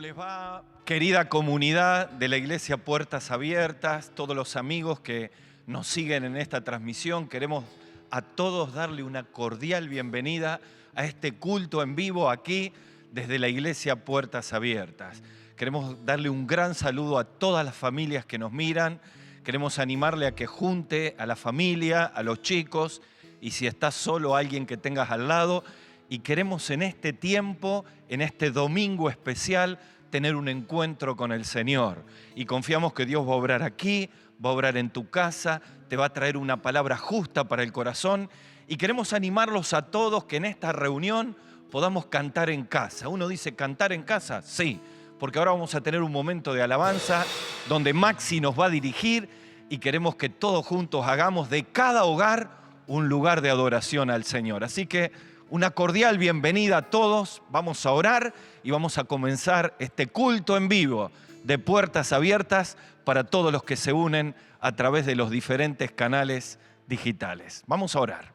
les va, querida comunidad de la Iglesia Puertas Abiertas, todos los amigos que nos siguen en esta transmisión? Queremos a todos darle una cordial bienvenida a este culto en vivo aquí desde la Iglesia Puertas Abiertas. Queremos darle un gran saludo a todas las familias que nos miran. Queremos animarle a que junte a la familia, a los chicos, y si estás solo, a alguien que tengas al lado. Y queremos en este tiempo, en este domingo especial, tener un encuentro con el Señor. Y confiamos que Dios va a obrar aquí, va a obrar en tu casa, te va a traer una palabra justa para el corazón. Y queremos animarlos a todos que en esta reunión podamos cantar en casa. Uno dice, ¿cantar en casa? Sí, porque ahora vamos a tener un momento de alabanza donde Maxi nos va a dirigir y queremos que todos juntos hagamos de cada hogar un lugar de adoración al Señor. Así que una cordial bienvenida a todos. Vamos a orar y vamos a comenzar este culto en vivo de Puertas Abiertas para todos los que se unen a través de los diferentes canales digitales. Vamos a orar.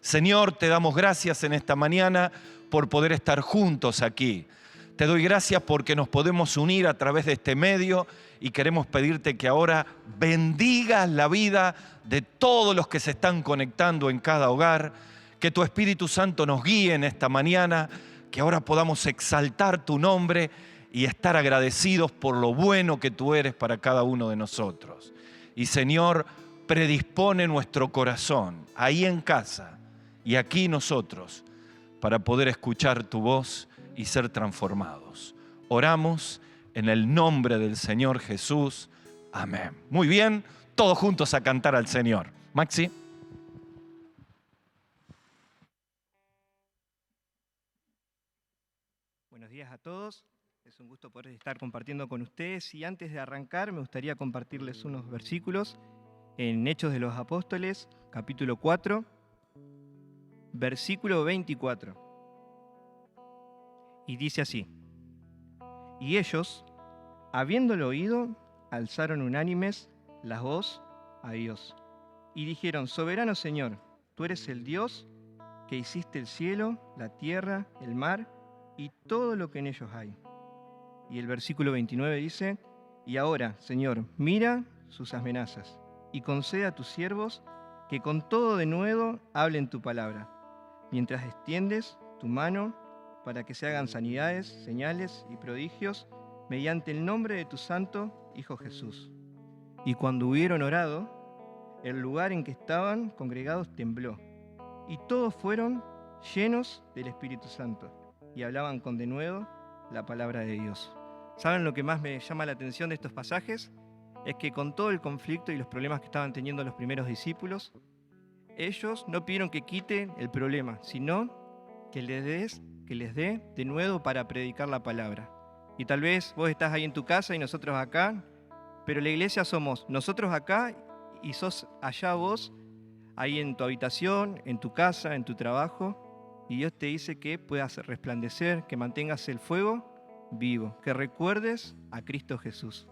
Señor, te damos gracias en esta mañana por poder estar juntos aquí. Te doy gracias porque nos podemos unir a través de este medio y queremos pedirte que ahora bendigas la vida de todos los que se están conectando en cada hogar. Que tu Espíritu Santo nos guíe en esta mañana, que ahora podamos exaltar tu nombre y estar agradecidos por lo bueno que tú eres para cada uno de nosotros. Y Señor, predispone nuestro corazón ahí en casa y aquí nosotros para poder escuchar tu voz y ser transformados. Oramos en el nombre del Señor Jesús. Amén. Muy bien, todos juntos a cantar al Señor. Maxi. Buenos días a todos, es un gusto poder estar compartiendo con ustedes y antes de arrancar me gustaría compartirles unos versículos en Hechos de los Apóstoles, capítulo 4, versículo 24. Y dice así: Y ellos, habiéndolo oído, alzaron unánimes la voz a Dios y dijeron: Soberano Señor, tú eres el Dios que hiciste el cielo, la tierra, el mar y todo lo que en ellos hay. Y el versículo 29 dice: Y ahora, Señor, mira sus amenazas y concede a tus siervos que con todo denuedo hablen tu palabra, mientras extiendes tu mano para que se hagan sanidades, señales y prodigios mediante el nombre de tu santo Hijo Jesús. Y cuando hubieron orado, el lugar en que estaban congregados tembló, y todos fueron llenos del Espíritu Santo y hablaban con denuedo la palabra de Dios. ¿Saben lo que más me llama la atención de estos pasajes? Es que con todo el conflicto y los problemas que estaban teniendo los primeros discípulos, ellos no pidieron que quiten el problema, sino que les dé denuedo para predicar la palabra. Y tal vez vos estás ahí en tu casa y nosotros acá, pero la iglesia somos nosotros acá y sos allá vos, ahí en tu habitación, en tu casa, en tu trabajo. Y Dios te dice que puedas resplandecer, que mantengas el fuego vivo, que recuerdes a Cristo Jesús.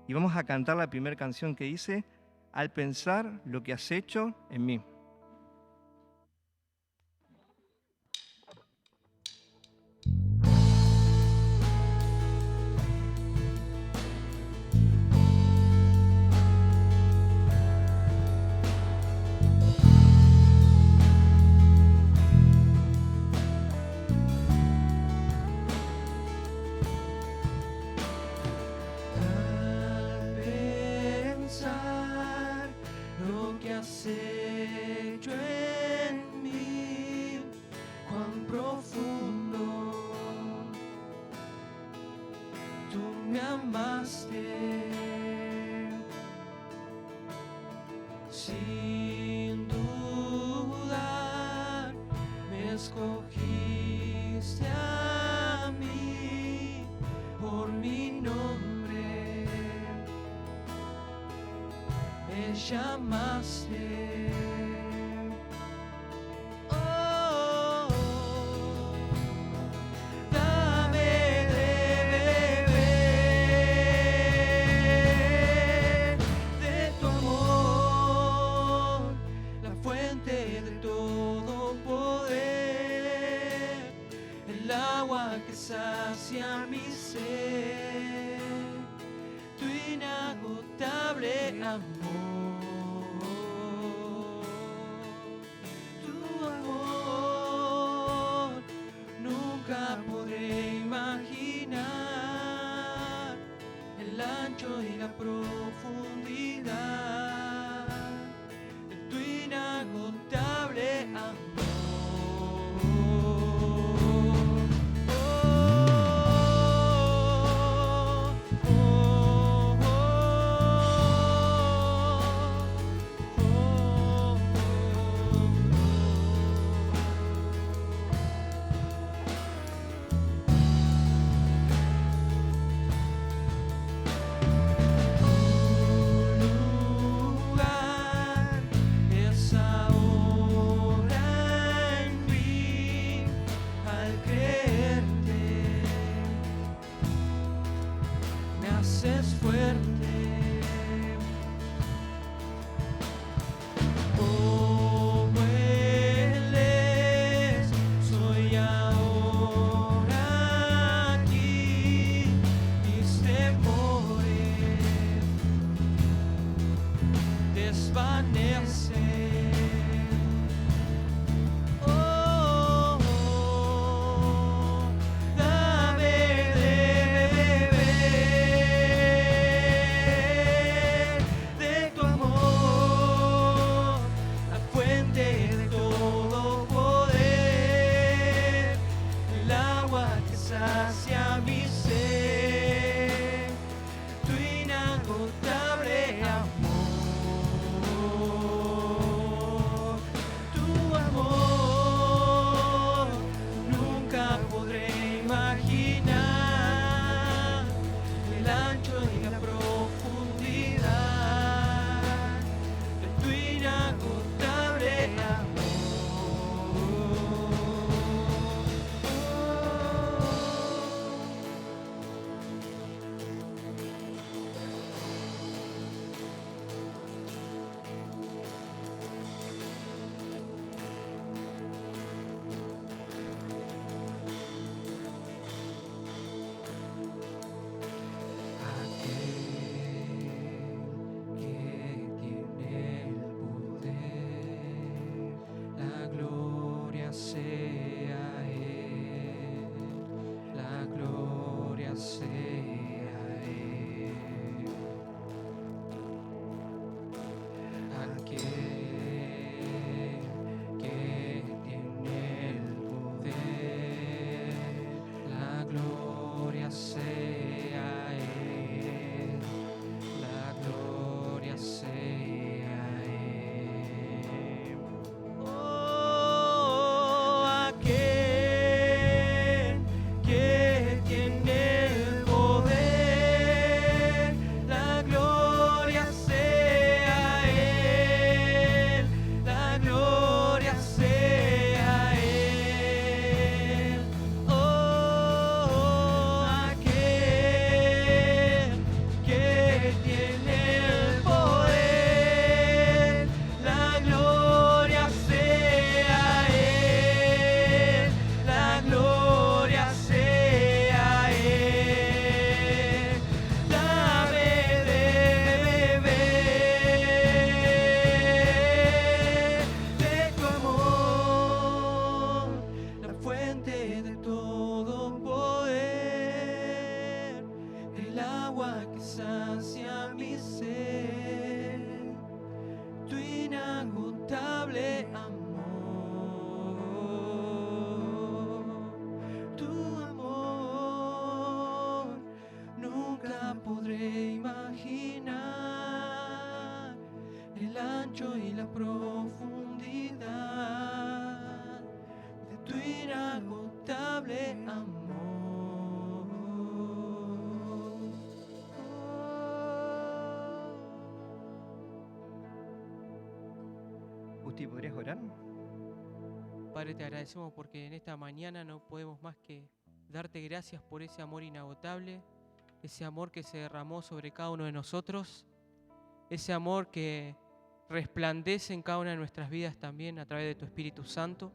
Y vamos a cantar la primera canción que dice: Al pensar lo que has hecho en mí. Sin dudar, me escogiste a mí por mi nombre, me llamaste. Sacia mi ser. permanecer. Oh, dame de beber de tu amor, la fuente de todo poder, el agua que sacia mi ser, tu inagotable amor, tu amor. Nunca podré imaginar el ancho y la profundidad de tu inagotable que tiene el poder, la gloria sea Él, la gloria sea Él. Aquel que tiene el poder, la gloria sea Él, la gloria sea Él. Oh, aquel que tiene el poder, la gloria sea Él, la gloria sea Él. Oh, aquel que tiene el poder, la gloria sea Él, la gloria sea Él. Dame de beber de tu amor, la fuente de todo poder, el agua que sacia mi ser, tu inagotable amor, tu amor. Nunca podré imaginar el ancho y la profundidad de tu inagotable amor. Gusti, ¿podrías orar? Padre, te agradecemos porque en esta mañana no podemos más que darte gracias por ese amor inagotable, ese amor que se derramó sobre cada uno de nosotros, ese amor que resplandece en cada una de nuestras vidas también a través de tu Espíritu Santo.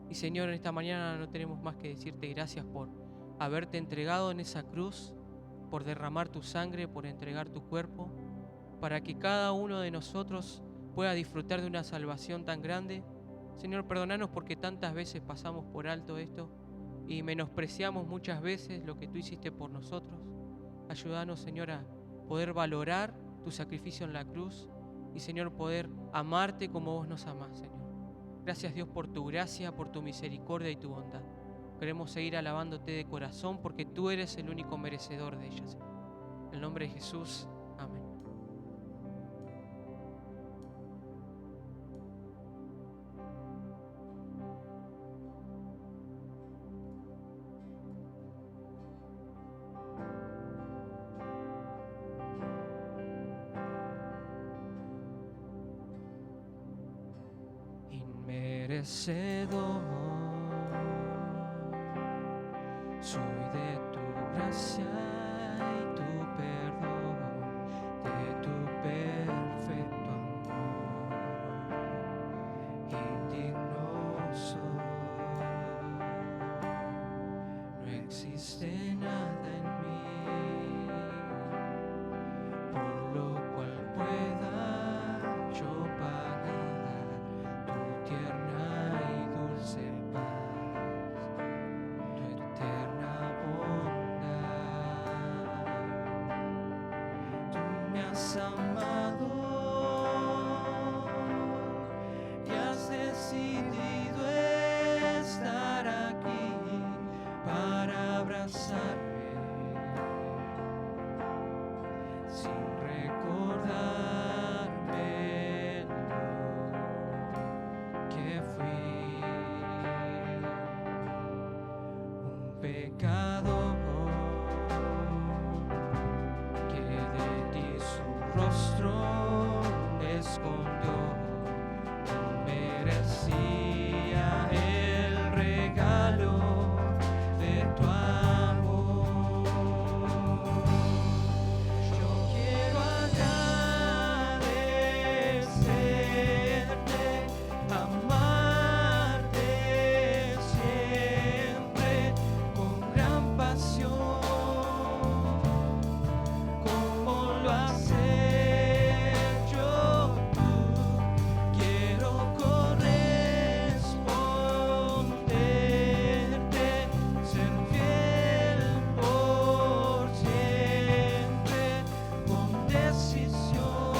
Y Señor, en esta mañana no tenemos más que decirte gracias por haberte entregado en esa cruz, por derramar tu sangre, por entregar tu cuerpo, para que cada uno de nosotros pueda disfrutar de una salvación tan grande. Señor, perdonanos porque tantas veces pasamos por alto esto y menospreciamos muchas veces lo que tú hiciste por nosotros. Ayúdanos, Señor, a poder valorar tu sacrificio en la cruz y, Señor, poder amarte como vos nos amás, Señor. Gracias, Dios, por tu gracia, por tu misericordia y tu bondad. Queremos seguir alabándote de corazón porque tú eres el único merecedor de ellas, Señor. En el nombre de Jesús, amén. Inmerecedor soy de tu gracia y tu perdón, de tu perfecto amor. Indigno soy, no existe nada en mí por lo cual pueda yo pagar tu tierna y dulce paz, tu eterna bondad. Tú me has amado y has decidido estar aquí para abrazarme sin recordarme lo que fui, un pecador que de ti su rostro escondió. No merecía el regalo de tu amor. Yo quiero agradecerte, amarte siempre con gran pasión, como lo has hecho tú. Quiero corresponderte, ser fiel por siempre, con decisión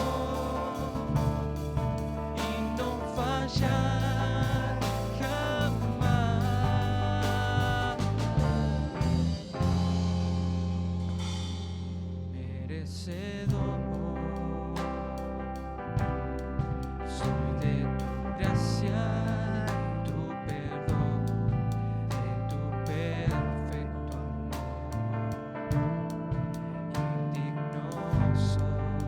y no fallar jamás. Merecedor soy de tu gracia, tu perdón, de tu perfecto amor. Indigno soy,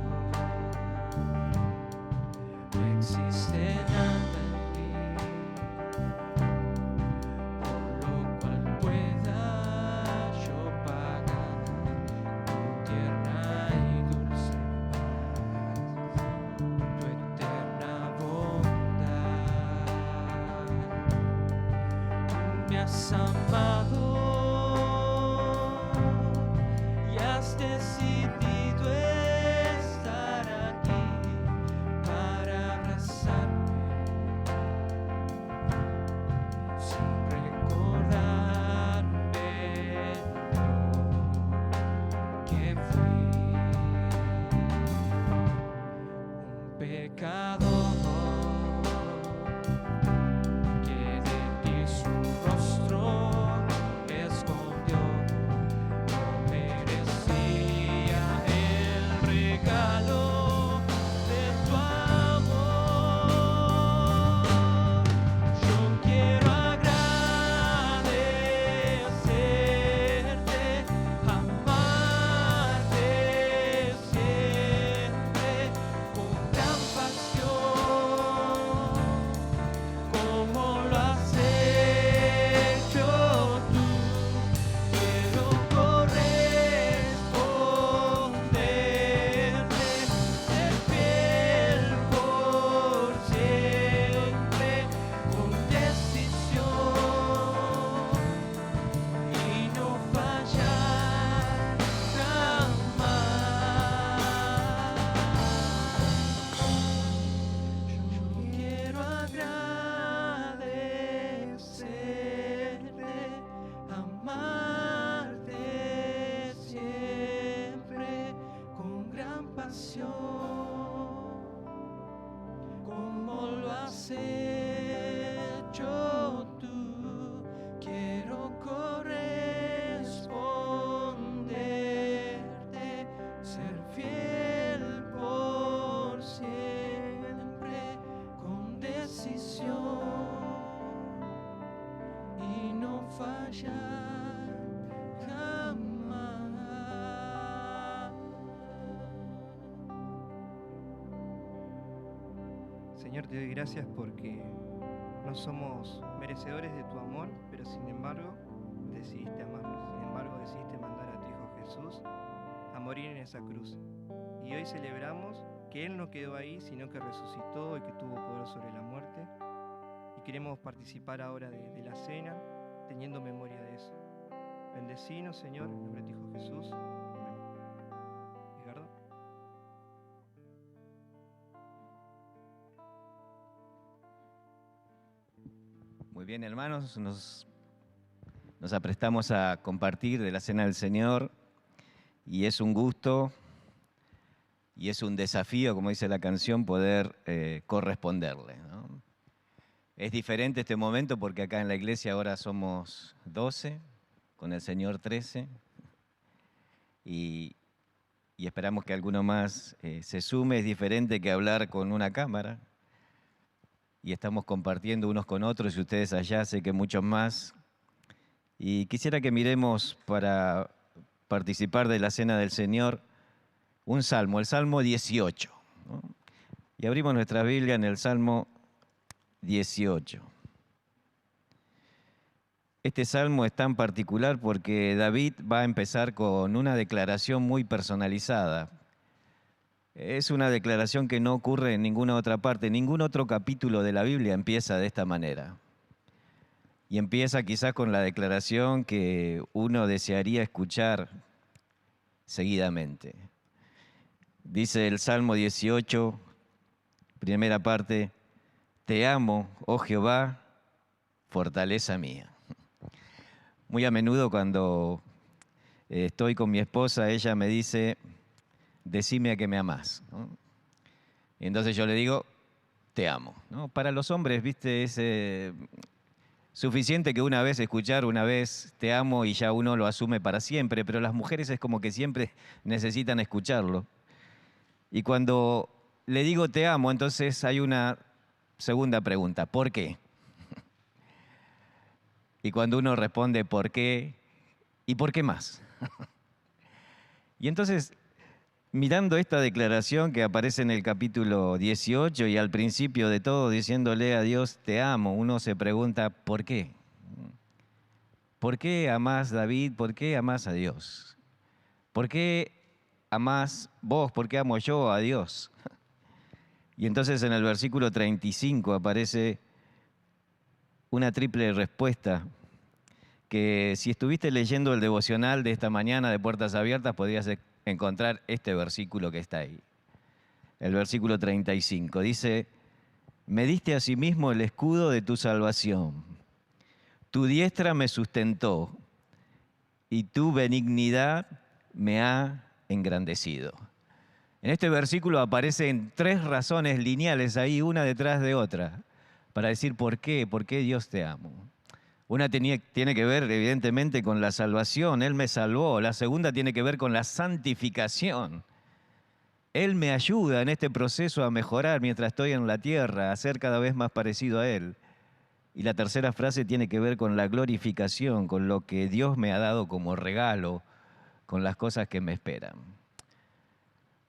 no existe nada en mí por lo cual pueda yo pagar tu tierna y dulce paz, tu eterna bondad. Tú me has amado y has decidido estar aquí para abrazarme sin recordarme lo que fui, un pecador que de ti su rostro escondió. No merecía el regalo de tu amor. Yo quiero agradecerte, amarte siempre con gran pasión, como lo has hecho tú. Quiero corresponderte, ser fiel por siempre, con decisión y no fallar jamás. Yo quiero agradecerte, amarte siempre con gran pasión, como lo has hecho tú. Quiero corresponderte, ser fiel por siempre, con decisión y no fallar jamás. Señor, te doy gracias porque no somos merecedores de tu amor, pero sin embargo decidiste amarnos. Sin embargo decidiste mandar a tu Hijo Jesús a morir en esa cruz. Y hoy celebramos que Él no quedó ahí, sino que resucitó y que tuvo poder sobre la muerte. Y queremos participar ahora de la cena, teniendo memoria de eso. Bendecinos, Señor, en nombre de tu Hijo Jesús. Amén. Edgardo. Muy bien, hermanos, nos aprestamos a compartir de la Cena del Señor y es un gusto y es un desafío, como dice la canción, poder corresponderle, ¿no? Es diferente este momento porque acá en la iglesia ahora somos 12, con el Señor 13, y esperamos que alguno más se sume. Es diferente que hablar con una cámara, y estamos compartiendo unos con otros, y ustedes allá, sé que muchos más. Y quisiera que miremos para participar de la Cena del Señor un salmo, el Salmo 18, ¿no? Y abrimos nuestra Biblia en el Salmo 18. Este salmo es tan particular porque David va a empezar con una declaración muy personalizada. Es una declaración que no ocurre en ninguna otra parte, ningún otro capítulo de la Biblia empieza de esta manera. Y empieza quizás con la declaración que uno desearía escuchar seguidamente. Dice el Salmo 18, primera parte: Te amo, oh Jehová, fortaleza mía. Muy a menudo cuando estoy con mi esposa, ella me dice: decime a que me amás, ¿no? Y entonces yo le digo: te amo, ¿no? Para los hombres, viste, es suficiente que una vez escuchar, una vez te amo y ya uno lo asume para siempre, pero las mujeres es como que siempre necesitan escucharlo. Y cuando le digo te amo, entonces hay una segunda pregunta: ¿por qué? Y cuando uno responde ¿por qué? ¿Y por qué más? Y entonces, mirando esta declaración que aparece en el capítulo 18 y al principio de todo diciéndole a Dios te amo, uno se pregunta ¿por qué? ¿Por qué amás, David? ¿Por qué amás a Dios? ¿Por qué amás vos? ¿Por qué amo yo a Dios? Y entonces en el versículo 35 aparece una triple respuesta que si estuviste leyendo el devocional de esta mañana de Puertas Abiertas podrías encontrar este versículo que está ahí. El versículo 35 dice: me diste asimismo el escudo de tu salvación, tu diestra me sustentó y tu benignidad me ha engrandecido. En este versículo aparecen tres razones lineales ahí, una detrás de otra, para decir por qué Dios te amo. Una tiene que ver evidentemente con la salvación, Él me salvó. La segunda tiene que ver con la santificación. Él me ayuda en este proceso a mejorar mientras estoy en la tierra, a ser cada vez más parecido a Él. Y la tercera frase tiene que ver con la glorificación, con lo que Dios me ha dado como regalo, con las cosas que me esperan.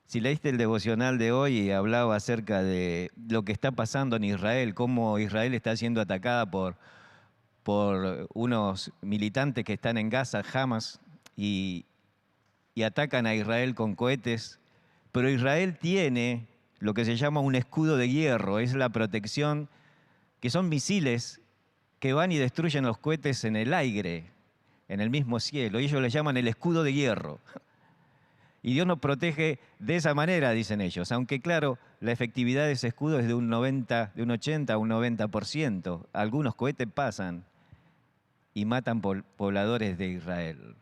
Si leíste el devocional de hoy y hablaba acerca de lo que está pasando en Israel, cómo Israel está siendo atacada por unos militantes que están en Gaza, Hamas, y atacan a Israel con cohetes, pero Israel tiene lo que se llama un escudo de hierro, es la protección, que son misiles que van y destruyen los cohetes en el aire, en el mismo cielo, y ellos le llaman el escudo de hierro. Y Dios nos protege de esa manera, dicen ellos, aunque claro, la efectividad de ese escudo es de un 80 a un 90%. Algunos cohetes pasan y matan pobladores de Israel.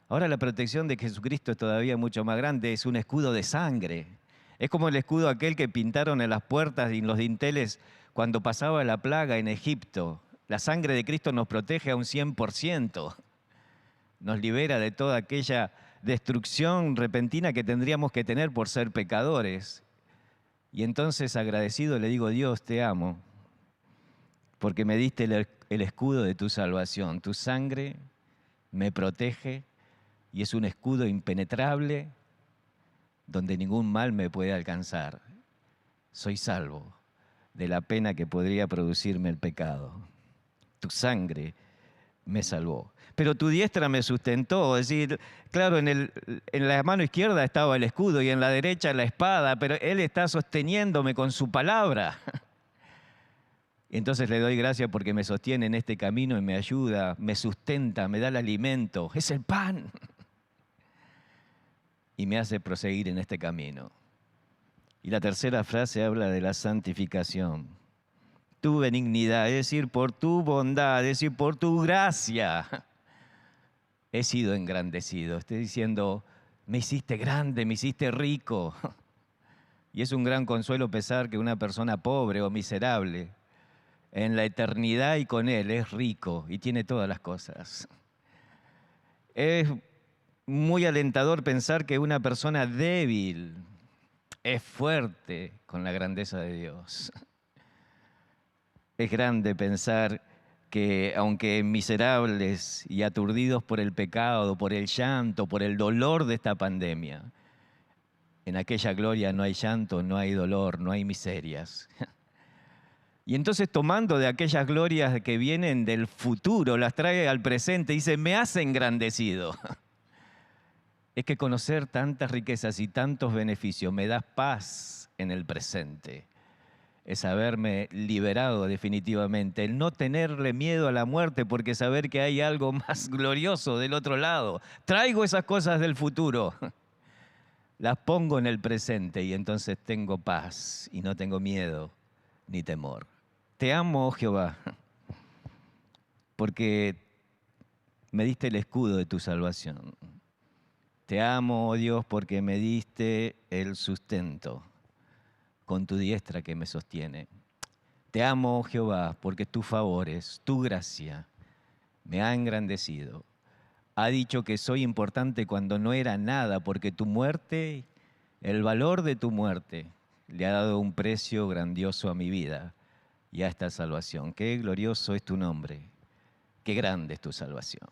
Ahora la protección de Jesucristo es todavía mucho más grande, es un escudo de sangre. Es como el escudo aquel que pintaron en las puertas y en los dinteles cuando pasaba la plaga en Egipto. La sangre de Cristo nos protege a un 100%. Nos libera de toda aquella destrucción repentina que tendríamos que tener por ser pecadores. Y entonces agradecido le digo: Dios, te amo, porque me diste el escudo de tu salvación. Tu sangre me protege y es un escudo impenetrable donde ningún mal me puede alcanzar. Soy salvo de la pena que podría producirme el pecado. Tu sangre me salvó. Pero tu diestra me sustentó, es decir, claro, en la mano izquierda estaba el escudo y en la derecha la espada, pero Él está sosteniéndome con su palabra. Entonces le doy gracias porque me sostiene en este camino y me ayuda, me sustenta, me da el alimento, es el pan. Y me hace proseguir en este camino. Y la tercera frase habla de la santificación. tu benignidad, es decir, por tu bondad, es decir, por tu gracia, he sido engrandecido. Estoy diciendo, me hiciste grande, me hiciste rico. Y es un gran consuelo pensar que una persona pobre o miserable, en la eternidad y con Él, es rico y tiene todas las cosas. Es muy alentador pensar que una persona débil es fuerte con la grandeza de Dios. Es grande pensar que aunque miserables y aturdidos por el pecado, por el llanto, por el dolor de esta pandemia, en aquella gloria no hay llanto, no hay dolor, no hay miserias. Y entonces tomando de aquellas glorias que vienen del futuro, las trae al presente y dice, me has engrandecido. Es que conocer tantas riquezas y tantos beneficios me da paz en el presente. Es haberme liberado definitivamente, el no tenerle miedo a la muerte porque saber que hay algo más glorioso del otro lado. Traigo esas cosas del futuro, las pongo en el presente y entonces tengo paz y no tengo miedo ni temor. Te amo, oh Jehová, porque me diste el escudo de tu salvación. Te amo, oh Dios, porque me diste el sustento con tu diestra que me sostiene. Te amo, oh Jehová, porque tus favores, tu gracia, me ha engrandecido. Ha dicho que soy importante cuando no era nada, porque tu muerte, el valor de tu muerte, le ha dado un precio grandioso a mi vida y a esta salvación. Qué glorioso es tu nombre, qué grande es tu salvación.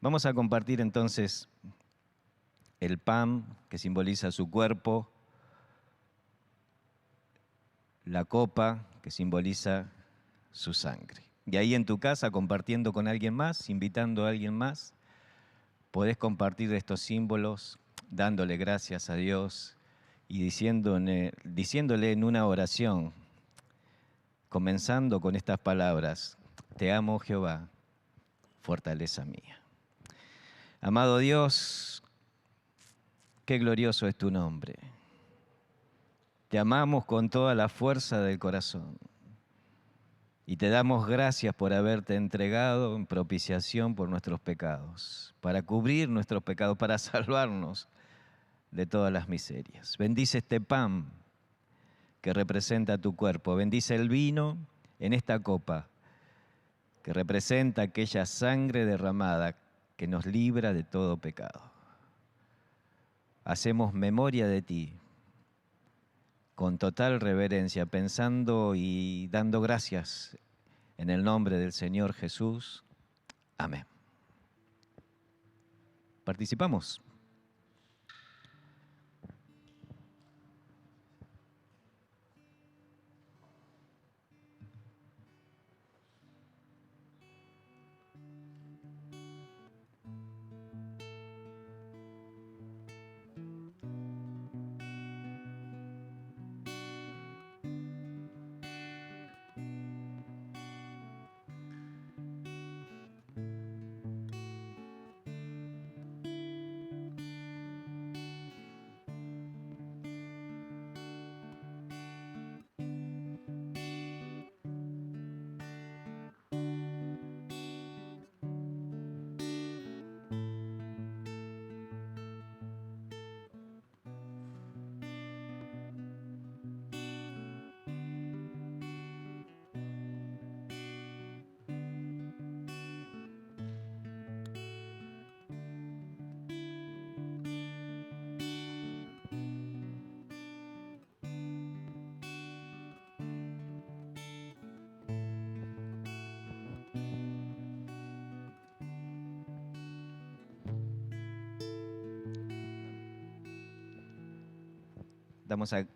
Vamos a compartir entonces el pan que simboliza su cuerpo, la copa que simboliza su sangre. Y ahí en tu casa, compartiendo con alguien más, invitando a alguien más, podés compartir estos símbolos, dándole gracias a Dios y diciéndole en una oración, comenzando con estas palabras, te amo Jehová, fortaleza mía. Amado Dios, qué glorioso es tu nombre. Te amamos con toda la fuerza del corazón y te damos gracias por haberte entregado en propiciación por nuestros pecados, para cubrir nuestros pecados, para salvarnos de todas las miserias. Bendice este pan que representa tu cuerpo. Bendice el vino en esta copa que representa aquella sangre derramada que nos libra de todo pecado. Hacemos memoria de ti con total reverencia, pensando y dando gracias en el nombre del Señor Jesús. Amén. ¿Participamos?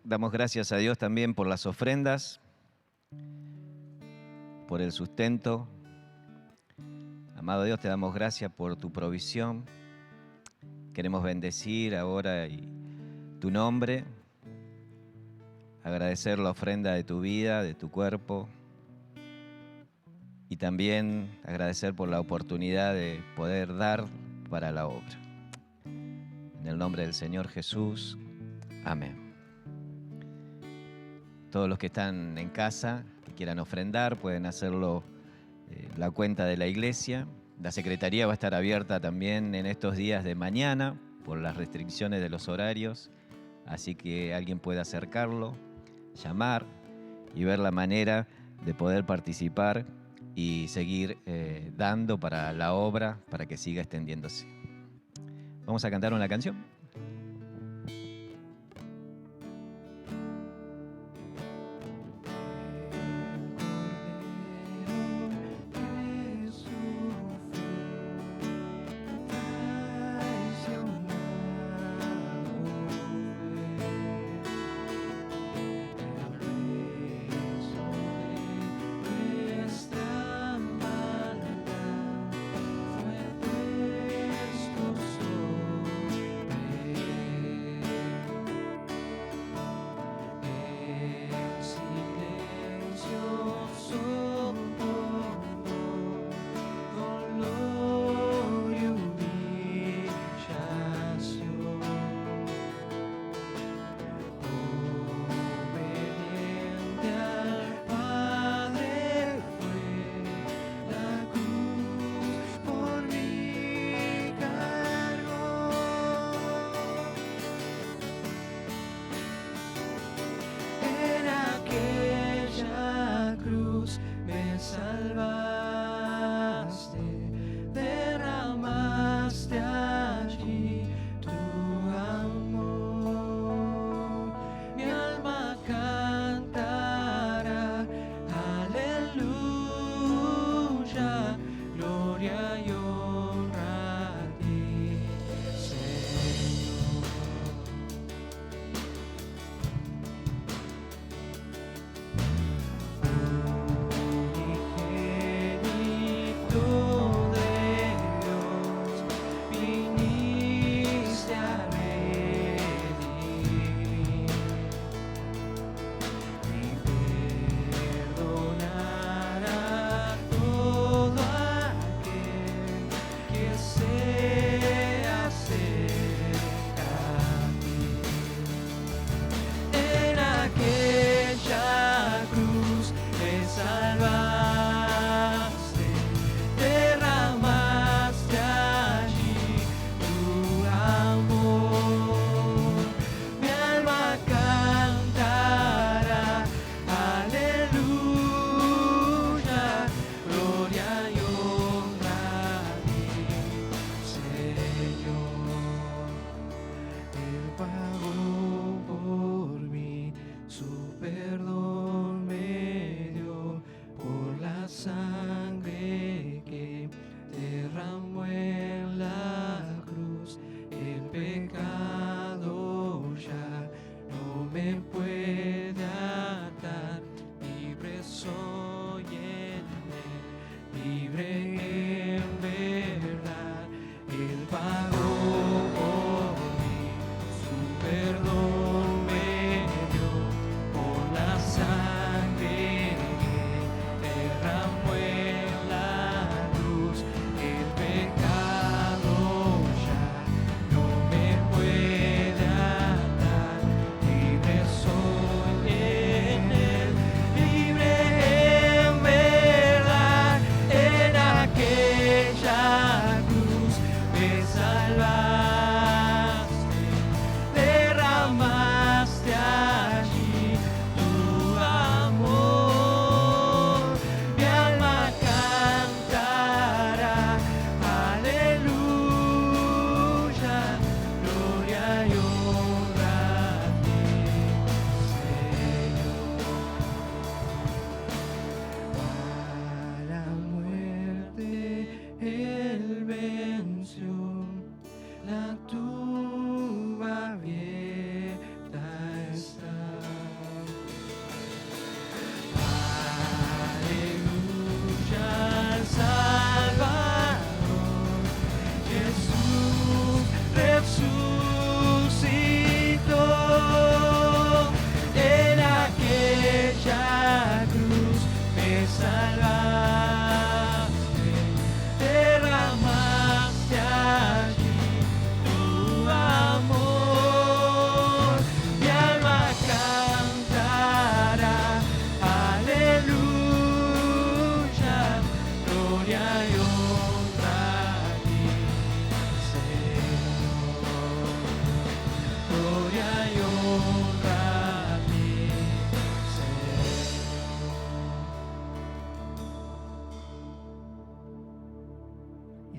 Damos gracias a Dios también por las ofrendas, por el sustento. Amado Dios, te damos gracias por tu provisión. Queremos bendecir ahora tu nombre, agradecer la ofrenda de tu vida, de tu cuerpo, y también agradecer por la oportunidad de poder dar para la obra. En el nombre del Señor Jesús, amén. Todos los que están en casa, que quieran ofrendar, pueden hacerlo la cuenta de la iglesia. La secretaría va a estar abierta también en estos días de mañana por las restricciones de los horarios, así que alguien puede acercarlo, llamar y ver la manera de poder participar y seguir dando para la obra, para que siga extendiéndose. Vamos a cantar una canción.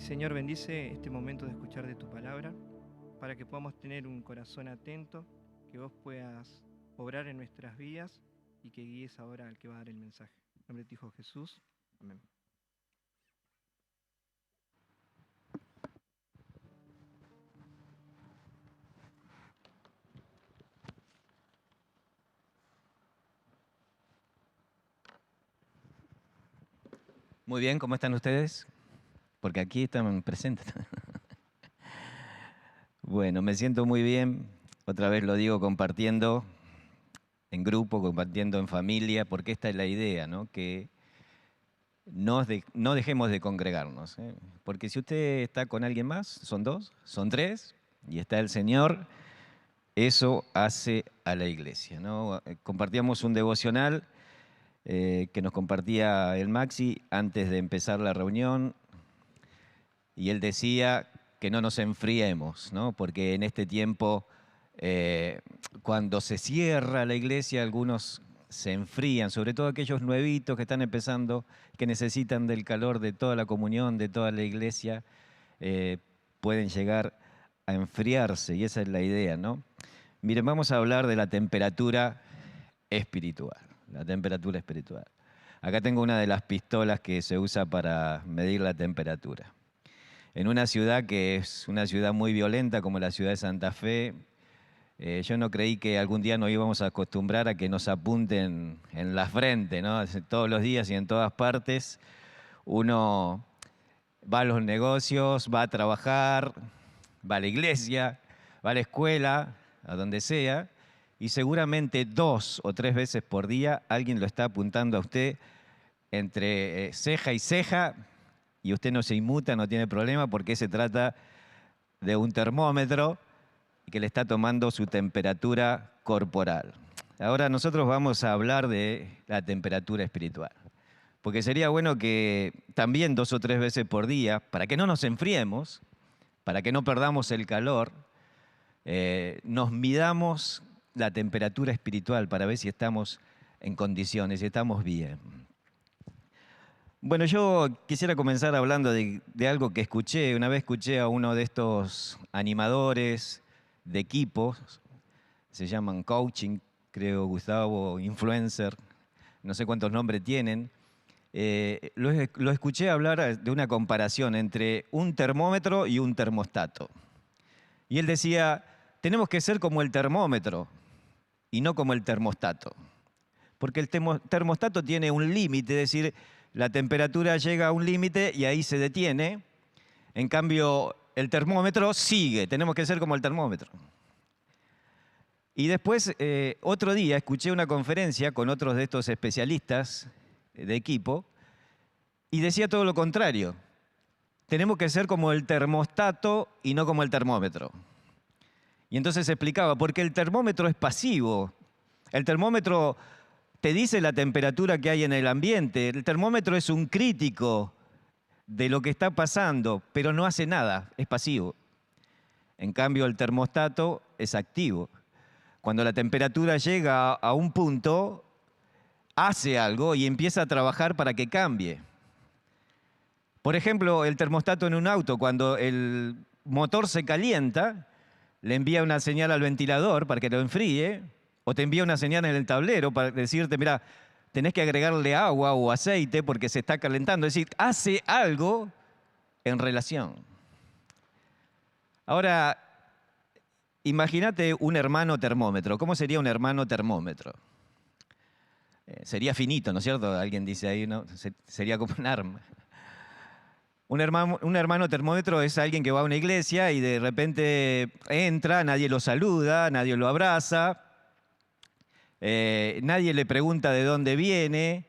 Señor, bendice este momento de escuchar de tu palabra, para que podamos tener un corazón atento, que vos puedas obrar en nuestras vidas y que guíes ahora al que va a dar el mensaje. En nombre de tu Hijo Jesús. Amén. Muy bien, ¿cómo están ustedes? Porque aquí están presentes. Bueno, me siento muy bien, otra vez lo digo, compartiendo en grupo, compartiendo en familia, porque esta es la idea, ¿no? Que no dejemos de congregarnos, ¿eh? Porque si usted está con alguien más, son dos, son tres, y está el Señor, eso hace a la iglesia, ¿no? Compartíamos un devocional que nos compartía el Maxi antes de empezar la reunión, y él decía que no nos enfriemos, ¿no? Porque en este tiempo, cuando se cierra la iglesia, algunos se enfrían, sobre todo aquellos nuevitos que están empezando, que necesitan del calor de toda la comunión, de toda la iglesia, pueden llegar a enfriarse, y esa es la idea, ¿no? Miren, vamos a hablar de la temperatura espiritual, la temperatura espiritual. Acá tengo una de las pistolas que se usa para medir la temperatura. En una ciudad que es una ciudad muy violenta como la ciudad de Santa Fe, yo no creí que algún día nos íbamos a acostumbrar a que nos apunten en la frente, ¿no? Todos los días y en todas partes. Uno va a los negocios, va a trabajar, va a la iglesia, va a la escuela, a donde sea, y seguramente 2 o 3 veces por día alguien lo está apuntando a usted entre ceja y ceja, y usted no se inmuta, no tiene problema, porque se trata de un termómetro que le está tomando su temperatura corporal. Ahora nosotros vamos a hablar de la temperatura espiritual, porque sería bueno que también 2 o 3 veces por día, para que no nos enfriemos, para que no perdamos el calor, nos midamos la temperatura espiritual para ver si estamos en condiciones, si estamos bien. Bueno, yo quisiera comenzar hablando de algo que escuché. Una vez escuché a uno de estos animadores de equipos, se llaman coaching, creo, Gustavo, influencer, no sé cuántos nombres tienen. Lo escuché hablar de una comparación entre un termómetro y un termostato. Y él decía, tenemos que ser como el termómetro y no como el termostato. Porque el termostato tiene un límite, es decir, la temperatura llega a un límite y ahí se detiene. En cambio, el termómetro sigue, tenemos que ser como el termómetro. Y después, otro día, escuché una conferencia con otros de estos especialistas de equipo y decía todo lo contrario. Tenemos que ser como el termostato y no como el termómetro. Y entonces explicaba, porque el termómetro es pasivo. El termómetro te dice la temperatura que hay en el ambiente. El termómetro es un crítico de lo que está pasando, pero no hace nada, es pasivo. En cambio, el termostato es activo. Cuando la temperatura llega a un punto, hace algo y empieza a trabajar para que cambie. Por ejemplo, el termostato en un auto, cuando el motor se calienta, le envía una señal al ventilador para que lo enfríe, o te envía una señal en el tablero para decirte, mira, tenés que agregarle agua o aceite porque se está calentando. Es decir, hace algo en relación. Ahora, imagínate un hermano termómetro. ¿Cómo sería un hermano termómetro? Sería finito, ¿no es cierto? Alguien dice ahí, ¿no? Sería como un arma. Un hermano termómetro es alguien que va a una iglesia y de repente entra, nadie lo saluda, nadie lo abraza, nadie le pregunta de dónde viene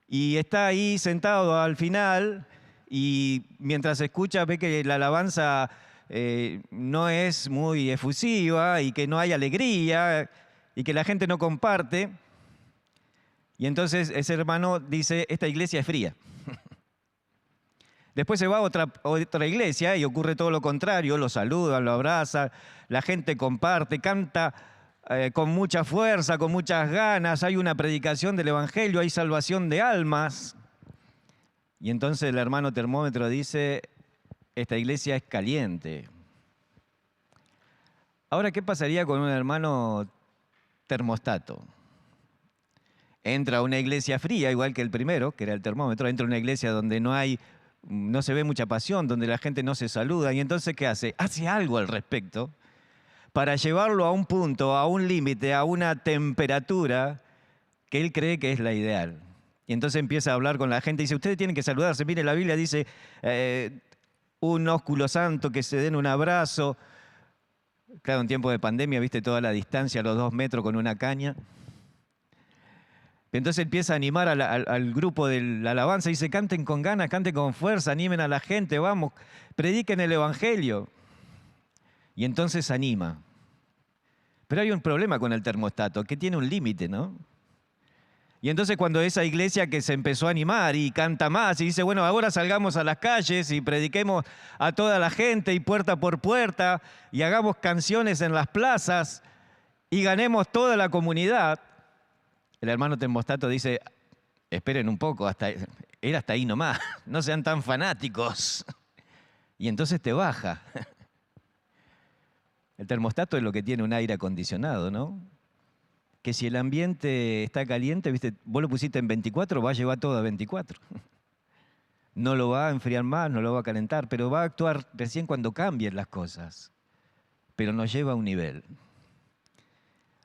y está ahí sentado al final y mientras escucha ve que la alabanza no es muy efusiva y que no hay alegría y que la gente no comparte. Y entonces ese hermano dice, esta iglesia es fría. Después se va a otra iglesia y ocurre todo lo contrario, lo saludan, lo abrazan, la gente comparte, canta con mucha fuerza, con muchas ganas, hay una predicación del Evangelio, hay salvación de almas. Y entonces el hermano termómetro dice, esta iglesia es caliente. Ahora, ¿qué pasaría con un hermano termostato? Entra a una iglesia fría, igual que el primero, que era el termómetro, entra a una iglesia donde no se ve mucha pasión, donde la gente no se saluda, y entonces ¿qué hace? Hace algo al respecto para llevarlo a un punto, a un límite, a una temperatura que él cree que es la ideal. Y entonces empieza a hablar con la gente y dice, ustedes tienen que saludarse. Mire, la Biblia dice, un ósculo santo, que se den un abrazo. Claro, en tiempo de pandemia, viste toda la distancia, los 2 metros con una caña. Entonces empieza a animar al grupo de la alabanza y dice, canten con ganas, canten con fuerza, animen a la gente, vamos, prediquen el evangelio. Y entonces anima. Pero hay un problema con el termostato, que tiene un límite, ¿no? Y entonces cuando esa iglesia que se empezó a animar y canta más y dice, bueno, ahora salgamos a las calles y prediquemos a toda la gente y puerta por puerta y hagamos canciones en las plazas y ganemos toda la comunidad, el hermano termostato dice, esperen un poco, era hasta ahí nomás, no sean tan fanáticos. Y entonces te baja. El termostato es lo que tiene un aire acondicionado, ¿no? Que si el ambiente está caliente, ¿viste? Vos lo pusiste en 24, va a llevar todo a 24. No lo va a enfriar más, no lo va a calentar, pero va a actuar recién cuando cambien las cosas. Pero nos lleva a un nivel.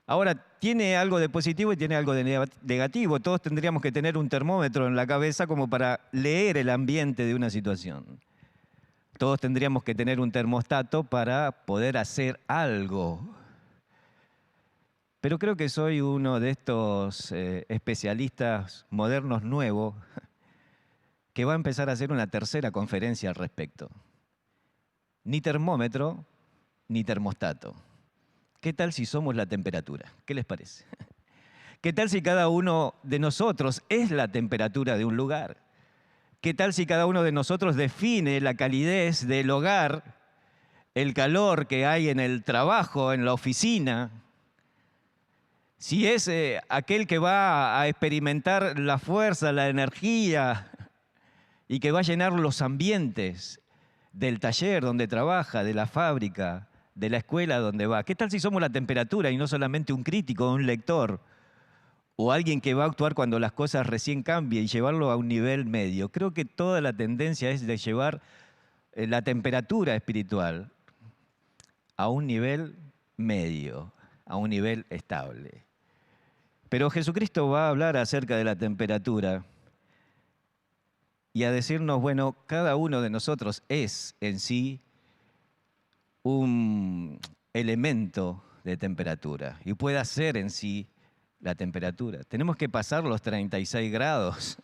Ahora, tiene algo de positivo y tiene algo de negativo. Todos tendríamos que tener un termómetro en la cabeza como para leer el ambiente de una situación. Todos tendríamos que tener un termostato para poder hacer algo. Pero creo que soy uno de estos especialistas modernos nuevos que va a empezar a hacer una tercera conferencia al respecto. Ni termómetro, ni termostato. ¿Qué tal si somos la temperatura? ¿Qué les parece? ¿Qué tal si cada uno de nosotros es la temperatura de un lugar? ¿Qué tal si cada uno de nosotros define la calidez del hogar, el calor que hay en el trabajo, en la oficina? Si es aquel que va a experimentar la fuerza, la energía y que va a llenar los ambientes del taller donde trabaja, de la fábrica, de la escuela donde va. ¿Qué tal si somos la temperatura y no solamente un crítico, un lector o alguien que va a actuar cuando las cosas recién cambien y llevarlo a un nivel medio? Creo que toda la tendencia es de llevar la temperatura espiritual a un nivel medio, a un nivel estable. Pero Jesucristo va a hablar acerca de la temperatura y a decirnos, bueno, cada uno de nosotros es en sí un elemento de temperatura y puede ser en sí la temperatura. Tenemos que pasar los 36 grados,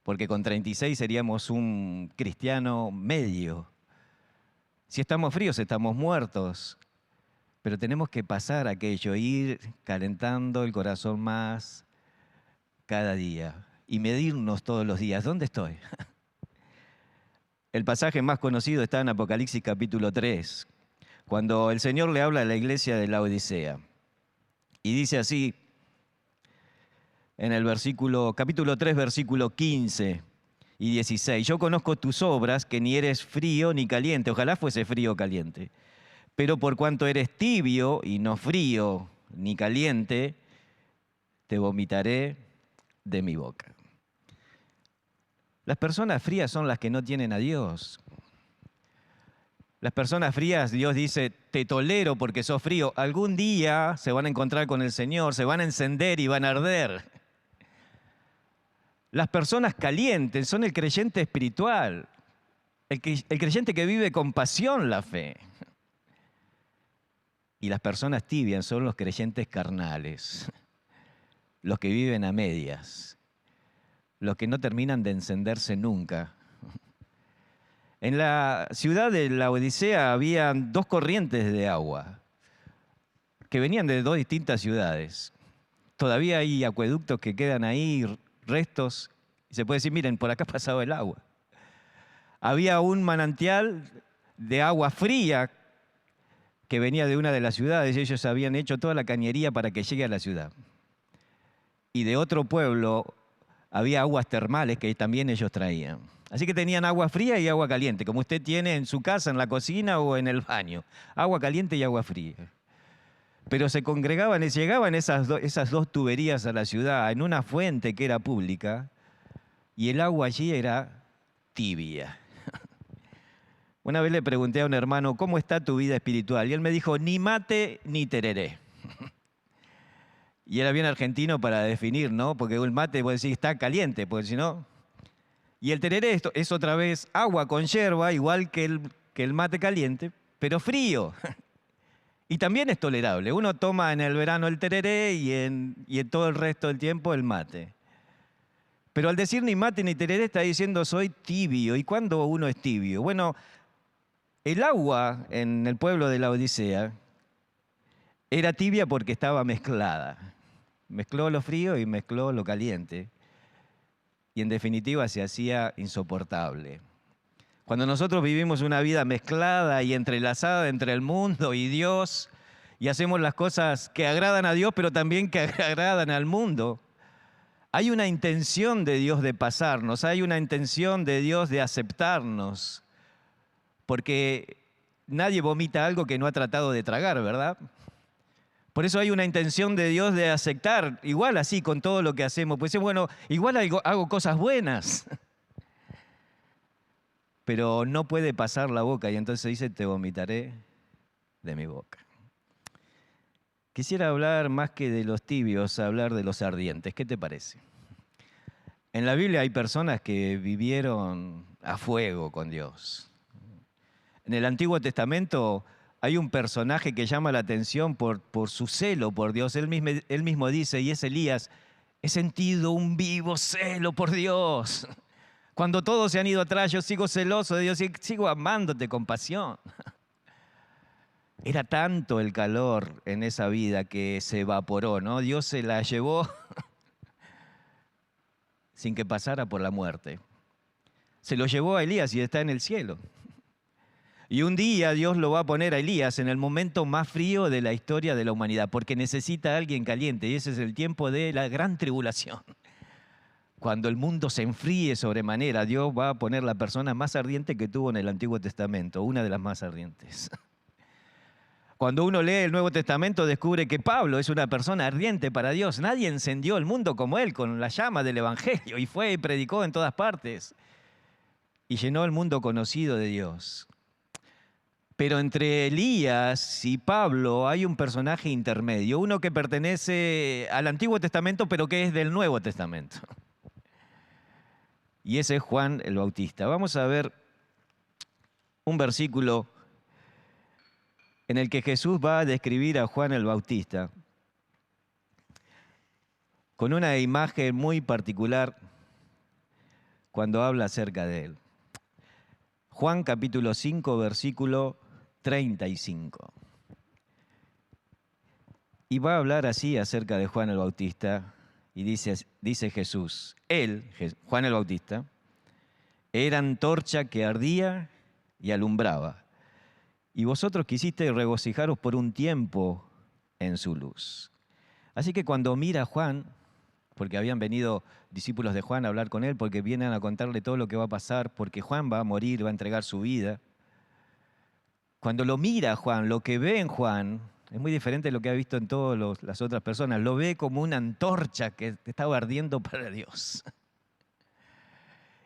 porque con 36 seríamos un cristiano medio. Si estamos fríos, estamos muertos. Pero tenemos que pasar aquello, ir calentando el corazón más cada día y medirnos todos los días. ¿Dónde estoy? El pasaje más conocido está en Apocalipsis capítulo 3, cuando el Señor le habla a la iglesia de la Odisea. Y dice así, en el capítulo 3, versículo 15 y 16, yo conozco tus obras, que ni eres frío ni caliente, ojalá fuese frío o caliente. Pero por cuanto eres tibio y no frío ni caliente, te vomitaré de mi boca. Las personas frías son las que no tienen a Dios. Las personas frías, Dios dice, te tolero porque sos frío. Algún día se van a encontrar con el Señor, se van a encender y van a arder. Las personas calientes son el creyente espiritual, el creyente que vive con pasión la fe. Y las personas tibias son los creyentes carnales, los que viven a medias, los que no terminan de encenderse nunca. En la ciudad de la Odisea había 2 corrientes de agua que venían de 2 distintas ciudades. Todavía hay acueductos que quedan ahí, restos, y se puede decir, miren, por acá pasaba el agua. Había un manantial de agua fría que venía de una de las ciudades, y ellos habían hecho toda la cañería para que llegue a la ciudad. Y de otro pueblo había aguas termales que también ellos traían. Así que tenían agua fría y agua caliente, como usted tiene en su casa, en la cocina o en el baño. Agua caliente y agua fría. Pero se congregaban y llegaban esas dos tuberías a la ciudad en una fuente que era pública y el agua allí era tibia. Una vez le pregunté a un hermano, ¿cómo está tu vida espiritual? Y él me dijo, ni mate ni tereré. Y era bien argentino para definir, ¿no? Porque el mate, puede decir, está caliente, porque si no... Y el tereré es otra vez agua con yerba, igual que el mate caliente, pero frío. Y también es tolerable. Uno toma en el verano el tereré y en todo el resto del tiempo el mate. Pero al decir ni mate ni tereré está diciendo soy tibio. ¿Y cuándo uno es tibio? Bueno, el agua en el pueblo de la Odisea era tibia porque estaba mezclada. Mezcló lo frío y mezcló lo caliente. Y en definitiva se hacía insoportable. Cuando nosotros vivimos una vida mezclada y entrelazada entre el mundo y Dios, y hacemos las cosas que agradan a Dios, pero también que agradan al mundo, hay una intención de Dios de pasarnos, hay una intención de Dios de aceptarnos, porque nadie vomita algo que no ha tratado de tragar, ¿verdad? Por eso hay una intención de Dios de aceptar, igual así con todo lo que hacemos. Pues bueno, igual hago cosas buenas, pero no puede pasar la boca y entonces dice, te vomitaré de mi boca. Quisiera hablar más que de los tibios, hablar de los ardientes. ¿Qué te parece? En la Biblia hay personas que vivieron a fuego con Dios. En el Antiguo Testamento hay un personaje que llama la atención por su celo por Dios. Él mismo dice, y es Elías, he sentido un vivo celo por Dios. Cuando todos se han ido atrás, yo sigo celoso de Dios y sigo amándote con pasión. Era tanto el calor en esa vida que se evaporó, ¿no? Dios se la llevó sin que pasara por la muerte. Se lo llevó a Elías y está en el cielo. Y un día Dios lo va a poner a Elías en el momento más frío de la historia de la humanidad, porque necesita a alguien caliente, y ese es el tiempo de la gran tribulación. Cuando el mundo se enfríe sobremanera, Dios va a poner la persona más ardiente que tuvo en el Antiguo Testamento, una de las más ardientes. Cuando uno lee el Nuevo Testamento descubre que Pablo es una persona ardiente para Dios. Nadie encendió el mundo como él con la llama del Evangelio y fue y predicó en todas partes y llenó el mundo conocido de Dios. Pero entre Elías y Pablo hay un personaje intermedio, uno que pertenece al Antiguo Testamento pero que es del Nuevo Testamento. Y ese es Juan el Bautista. Vamos a ver un versículo en el que Jesús va a describir a Juan el Bautista con una imagen muy particular cuando habla acerca de él. Juan capítulo 5, versículo 35. Y va a hablar así acerca de Juan el Bautista, y dice Jesús, él, Juan el Bautista, era antorcha que ardía y alumbraba, y vosotros quisisteis regocijaros por un tiempo en su luz. Así que cuando mira a Juan, porque habían venido discípulos de Juan a hablar con él, porque vienen a contarle todo lo que va a pasar, porque Juan va a morir, va a entregar su vida. Cuando lo mira Juan, lo que ve en Juan es muy diferente de lo que ha visto en todas las otras personas. Lo ve como una antorcha que estaba ardiendo para Dios.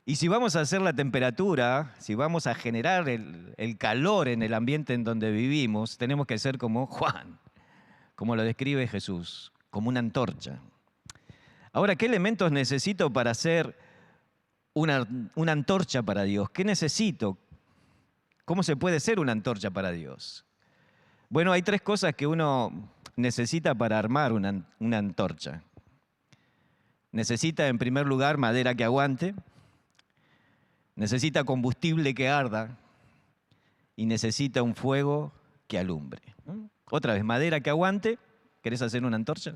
Y si vamos a hacer la temperatura, si vamos a generar el calor en el ambiente en donde vivimos, tenemos que ser como Juan, como lo describe Jesús, como una antorcha. Ahora, ¿qué elementos necesito para ser una antorcha para Dios? ¿Qué necesito? ¿Cómo se puede ser una antorcha para Dios? Bueno, hay tres cosas que uno necesita para armar una antorcha. Necesita, en primer lugar, madera que aguante. Necesita combustible que arda. Y necesita un fuego que alumbre. Otra vez, madera que aguante. ¿Querés hacer una antorcha?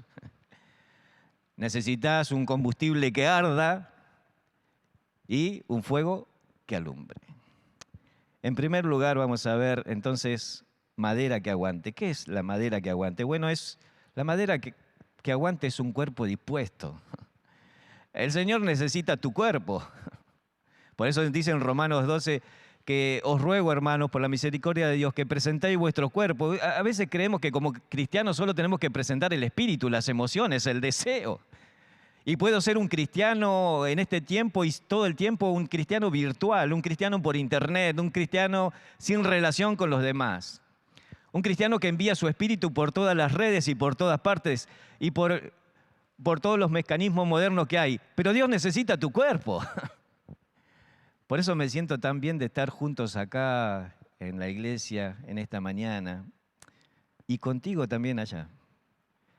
Necesitas un combustible que arda y un fuego que alumbre. En primer lugar, vamos a ver entonces madera que aguante. ¿Qué es la madera que aguante? Bueno, la madera que aguante es un cuerpo dispuesto. El Señor necesita tu cuerpo, Por eso dice en Romanos 12 que os ruego, hermanos, por la misericordia de Dios, que presentéis vuestro cuerpo. A veces creemos que como cristianos solo tenemos que presentar el espíritu, las emociones, el deseo. Y puedo ser un cristiano en este tiempo y todo el tiempo un cristiano virtual, un cristiano por internet, un cristiano sin relación con los demás. Un cristiano que envía su espíritu por todas las redes y por todas partes y por todos los mecanismos modernos que hay. Pero Dios necesita tu cuerpo. Por eso me siento tan bien de estar juntos acá en la iglesia en esta mañana y contigo también allá.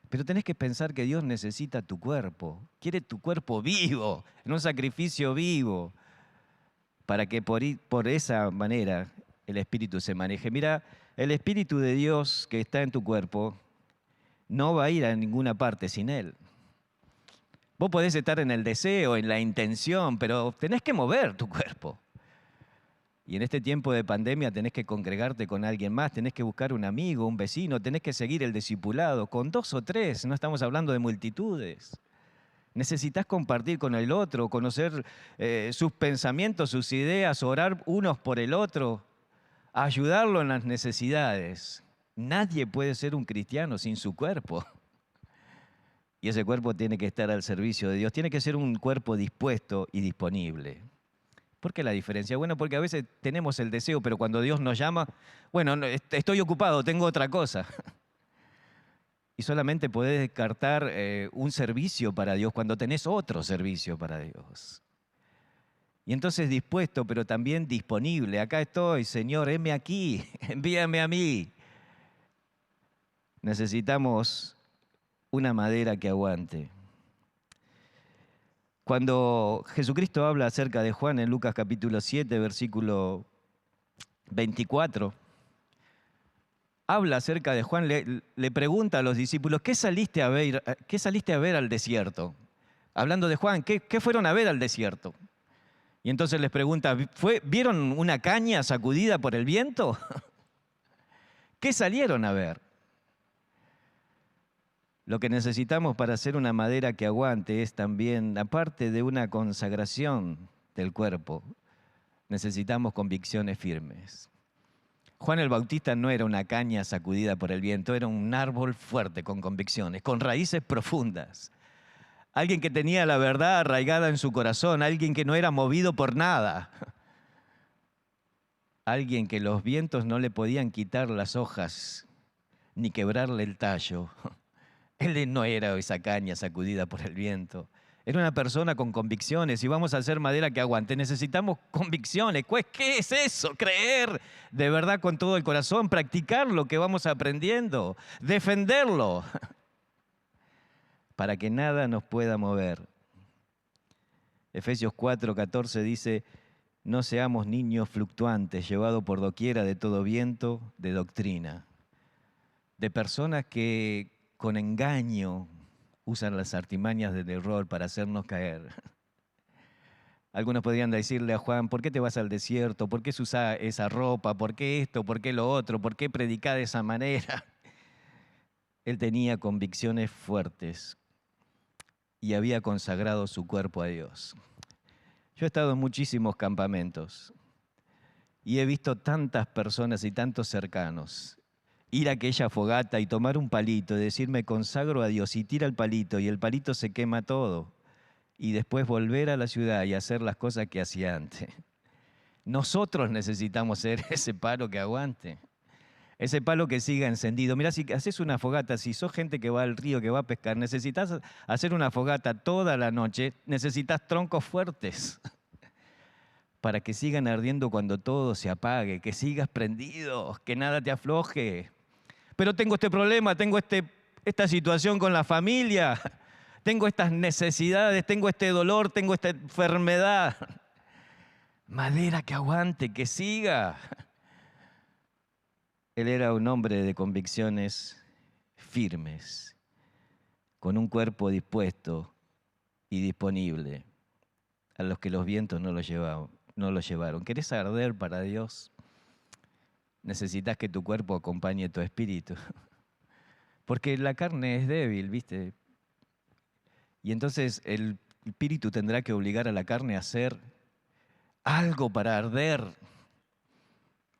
Pero tenés que pensar que Dios necesita tu cuerpo, quiere tu cuerpo vivo, en un sacrificio vivo, para que por esa manera el Espíritu se maneje. Mira, el Espíritu de Dios que está en tu cuerpo no va a ir a ninguna parte sin Él. Vos podés estar en el deseo, en la intención, pero tenés que mover tu cuerpo. Y en este tiempo de pandemia tenés que congregarte con alguien más, tenés que buscar un amigo, un vecino, tenés que seguir el discipulado con 2 o 3, no estamos hablando de multitudes. Necesitas compartir con el otro, conocer sus pensamientos, sus ideas, orar unos por el otro, ayudarlo en las necesidades. Nadie puede ser un cristiano sin su cuerpo. Y ese cuerpo tiene que estar al servicio de Dios, tiene que ser un cuerpo dispuesto y disponible. ¿Por qué la diferencia? Bueno, porque a veces tenemos el deseo, pero cuando Dios nos llama, bueno, no, estoy ocupado, tengo otra cosa. Y solamente podés descartar un servicio para Dios cuando tenés otro servicio para Dios. Y entonces dispuesto, pero también disponible. Acá estoy, Señor, heme aquí, envíame a mí. Necesitamos una madera que aguante. Cuando Jesucristo habla acerca de Juan en Lucas capítulo 7, versículo 24, habla acerca de Juan, le pregunta a los discípulos, ¿qué saliste a ver al desierto? Hablando de Juan, ¿qué fueron a ver al desierto? Y entonces les pregunta, ¿vieron una caña sacudida por el viento? ¿Qué salieron a ver? Lo que necesitamos para hacer una madera que aguante es también, aparte de una consagración del cuerpo, necesitamos convicciones firmes. Juan el Bautista no era una caña sacudida por el viento, era un árbol fuerte con convicciones, con raíces profundas. Alguien que tenía la verdad arraigada en su corazón, alguien que no era movido por nada. Alguien que los vientos no le podían quitar las hojas ni quebrarle el tallo. Él no era esa caña sacudida por el viento. Era una persona con convicciones y vamos a hacer madera que aguante. Necesitamos convicciones. ¿Qué es eso? Creer de verdad con todo el corazón, practicar lo que vamos aprendiendo, defenderlo, para que nada nos pueda mover. Efesios 4:14 dice, no seamos niños fluctuantes, llevados por doquiera de todo viento de doctrina, de personas que con engaño usan las artimañas del error para hacernos caer. Algunos podrían decirle a Juan, ¿por qué te vas al desierto? ¿Por qué usas esa ropa? ¿Por qué esto? ¿Por qué lo otro? ¿Por qué predicás de esa manera? Él tenía convicciones fuertes y había consagrado su cuerpo a Dios. Yo he estado en muchísimos campamentos y he visto tantas personas y tantos cercanos ir a aquella fogata y tomar un palito y decir me consagro a Dios y tira el palito y el palito se quema todo y después volver a la ciudad y hacer las cosas que hacía antes. Nosotros necesitamos ser ese palo que aguante, ese palo que siga encendido. Mirá, si haces una fogata, si sos gente que va al río, que va a pescar, necesitas hacer una fogata toda la noche, necesitas troncos fuertes para que sigan ardiendo cuando todo se apague, que sigas prendido, que nada te afloje. Pero tengo este problema, tengo esta situación con la familia, tengo estas necesidades, tengo este dolor, tengo esta enfermedad. Madera que aguante, que siga. Él era un hombre de convicciones firmes, con un cuerpo dispuesto y disponible, a los que los vientos no lo llevaron. ¿Querés arder para Dios? Necesitas que tu cuerpo acompañe tu espíritu. Porque la carne es débil, ¿viste? Y entonces el espíritu tendrá que obligar a la carne a hacer algo para arder.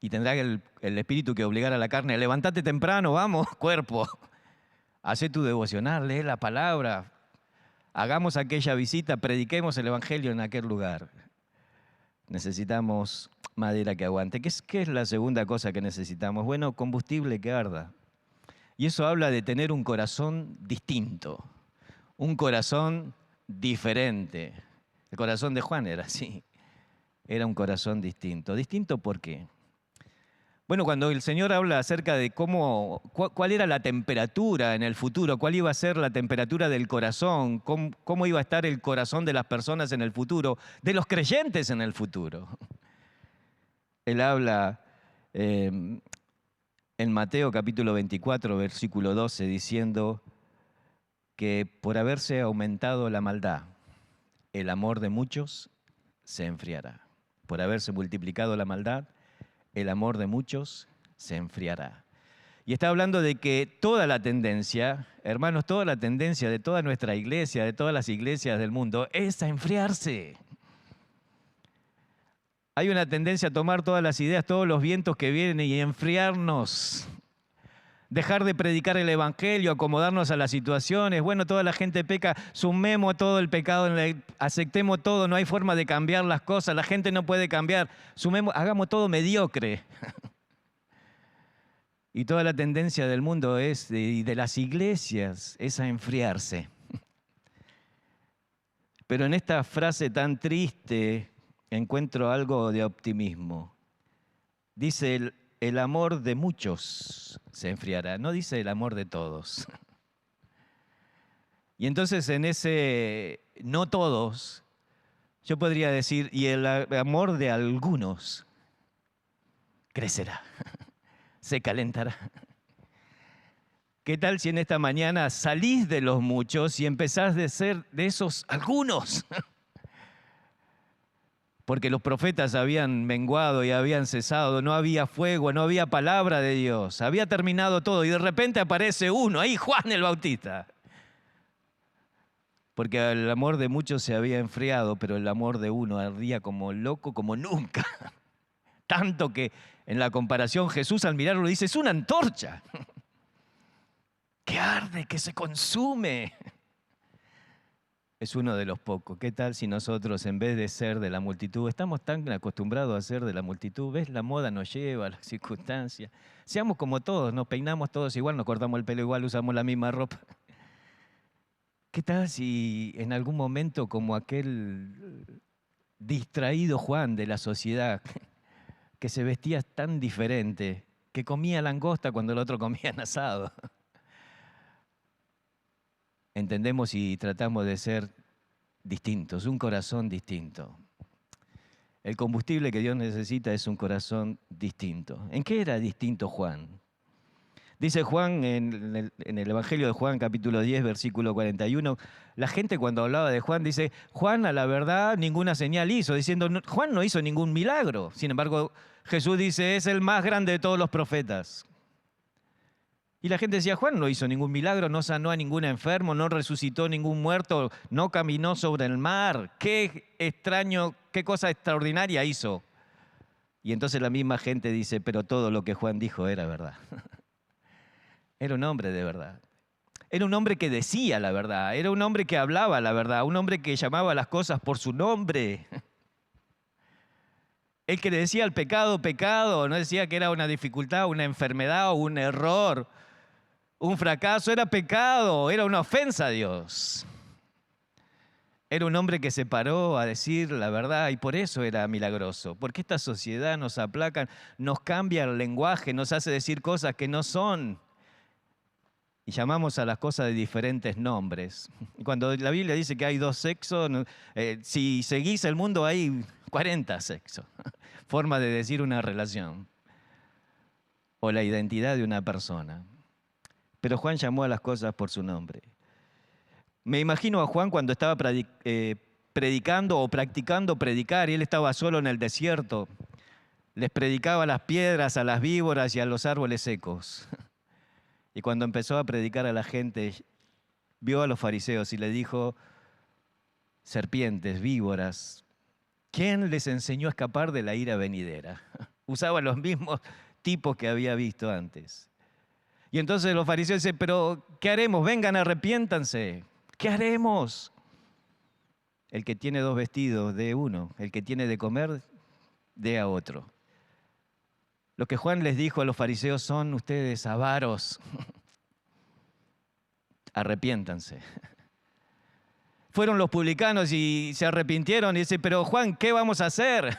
Y tendrá el espíritu que obligar a la carne, levántate temprano, vamos, cuerpo. Hacé tu devocional, lee la palabra, hagamos aquella visita, prediquemos el evangelio en aquel lugar. Necesitamos madera que aguante. ¿Qué es la segunda cosa que necesitamos? Bueno, combustible que arda. Y eso habla de tener un corazón distinto, un corazón diferente. El corazón de Juan era así, era un corazón distinto. ¿Distinto por qué? Bueno, cuando el Señor habla acerca de cuál era la temperatura en el futuro, cuál iba a ser la temperatura del corazón, cómo iba a estar el corazón de las personas en el futuro, de los creyentes en el futuro. Él habla en Mateo capítulo 24, versículo 12, diciendo que por haberse aumentado la maldad, el amor de muchos se enfriará. Por haberse multiplicado la maldad, el amor de muchos se enfriará. Y está hablando de que toda la tendencia, hermanos, toda la tendencia de toda nuestra iglesia, de todas las iglesias del mundo, es a enfriarse. Hay una tendencia a tomar todas las ideas, todos los vientos que vienen y enfriarnos. Dejar de predicar el evangelio, acomodarnos a las situaciones. Bueno, toda la gente peca, sumemos todo el pecado, aceptemos todo, no hay forma de cambiar las cosas, la gente no puede cambiar. Hagamos todo mediocre. Y toda la tendencia del mundo y de las iglesias es a enfriarse. Pero en esta frase tan triste encuentro algo de optimismo. Dice el amor de muchos se enfriará, no dice el amor de todos. Y entonces en ese no todos, yo podría decir, y el amor de algunos crecerá, se calentará. ¿Qué tal si en esta mañana salís de los muchos y empezás de ser de esos algunos? Porque los profetas habían menguado y habían cesado, no había fuego, no había palabra de Dios, había terminado todo y de repente aparece uno, ahí Juan el Bautista. Porque el amor de muchos se había enfriado, pero el amor de uno ardía como loco, como nunca. Tanto que en la comparación Jesús al mirarlo dice, es una antorcha que arde, que se consume. Es uno de los pocos. ¿Qué tal si nosotros, en vez de ser de la multitud, estamos tan acostumbrados a ser de la multitud? ¿Ves? La moda nos lleva, las circunstancias. Seamos como todos, nos peinamos todos igual, nos cortamos el pelo igual, usamos la misma ropa. ¿Qué tal si en algún momento, como aquel distraído Juan de la sociedad, que se vestía tan diferente, que comía langosta cuando el otro comía asado, entendemos y tratamos de ser distintos, un corazón distinto? El combustible que Dios necesita es un corazón distinto. ¿En qué era distinto Juan? Dice Juan en el Evangelio de Juan, capítulo 10, versículo 41, la gente cuando hablaba de Juan dice, Juan a la verdad ninguna señal hizo, diciendo, Juan no hizo ningún milagro. Sin embargo, Jesús dice, es el más grande de todos los profetas. Y la gente decía, Juan no hizo ningún milagro, no sanó a ningún enfermo, no resucitó ningún muerto, no caminó sobre el mar. Qué extraño, qué cosa extraordinaria hizo. Y entonces la misma gente dice, pero todo lo que Juan dijo era verdad. Era un hombre de verdad. Era un hombre que decía la verdad, era un hombre que hablaba la verdad, un hombre que llamaba las cosas por su nombre. El que le decía al pecado, pecado, no decía que era una dificultad, una enfermedad o un error, un fracaso, era pecado, era una ofensa a Dios. Era un hombre que se paró a decir la verdad y por eso era milagroso. Porque esta sociedad nos aplaca, nos cambia el lenguaje, nos hace decir cosas que no son. Y llamamos a las cosas de diferentes nombres. Y cuando la Biblia dice que hay dos sexos, si seguís el mundo hay 40 sexos. Forma de decir una relación. O la identidad de una persona. Pero Juan llamó a las cosas por su nombre. Me imagino a Juan cuando estaba predicando o practicando predicar y él estaba solo en el desierto. Les predicaba a las piedras, a las víboras y a los árboles secos. Y cuando empezó a predicar a la gente, vio a los fariseos y le dijo, serpientes, víboras, ¿Quién les enseñó a escapar de la ira venidera? Usaba los mismos tipos que había visto antes. Y entonces los fariseos dicen, pero ¿qué haremos? Vengan, arrepiéntanse. ¿Qué haremos? El que tiene 2 vestidos, dé uno. El que tiene de comer, dé a otro. Lo que Juan les dijo a los fariseos son ustedes avaros. Arrepiéntanse. Fueron los publicanos y se arrepintieron y dicen, pero Juan, ¿qué vamos a hacer?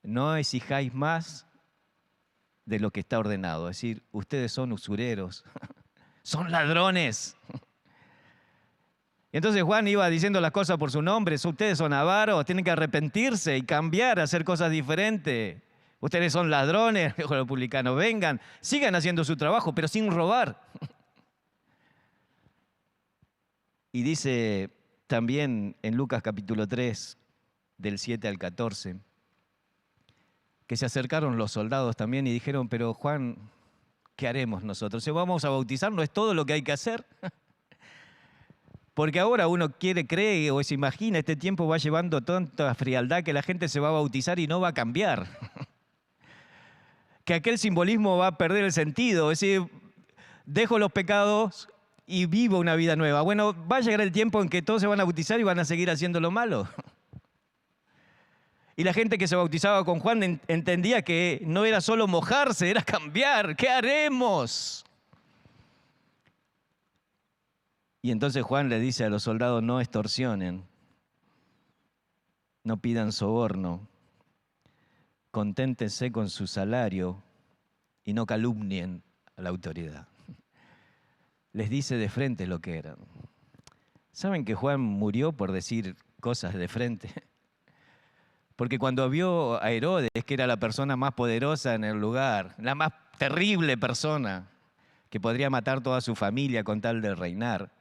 No exijáis más de lo que está ordenado. Es decir, ustedes son usureros, son ladrones. Y entonces Juan iba diciendo las cosas por su nombre. Ustedes son avaros, tienen que arrepentirse y cambiar, hacer cosas diferentes. Ustedes son ladrones, dijo el publicano. Vengan, sigan haciendo su trabajo, pero sin robar. Y dice también en Lucas capítulo 3, del 7 al 14, que se acercaron los soldados también y dijeron, pero Juan, ¿qué haremos nosotros? ¿Si vamos a bautizar? ¿No es todo lo que hay que hacer? Porque ahora uno cree o se imagina, este tiempo va llevando tanta frialdad que la gente se va a bautizar y no va a cambiar. Que aquel simbolismo va a perder el sentido. Es decir, dejo los pecados y vivo una vida nueva. Bueno, va a llegar el tiempo en que todos se van a bautizar y van a seguir haciendo lo malo. Y la gente que se bautizaba con Juan entendía que no era solo mojarse, era cambiar. ¿Qué haremos? Y entonces Juan le dice a los soldados, no extorsionen, no pidan soborno, conténtense con su salario y no calumnien a la autoridad. Les dice de frente lo que eran. ¿Saben que Juan murió por decir cosas de frente? Porque cuando vio a Herodes, que era la persona más poderosa en el lugar, la más terrible persona, que podría matar toda su familia con tal de reinar,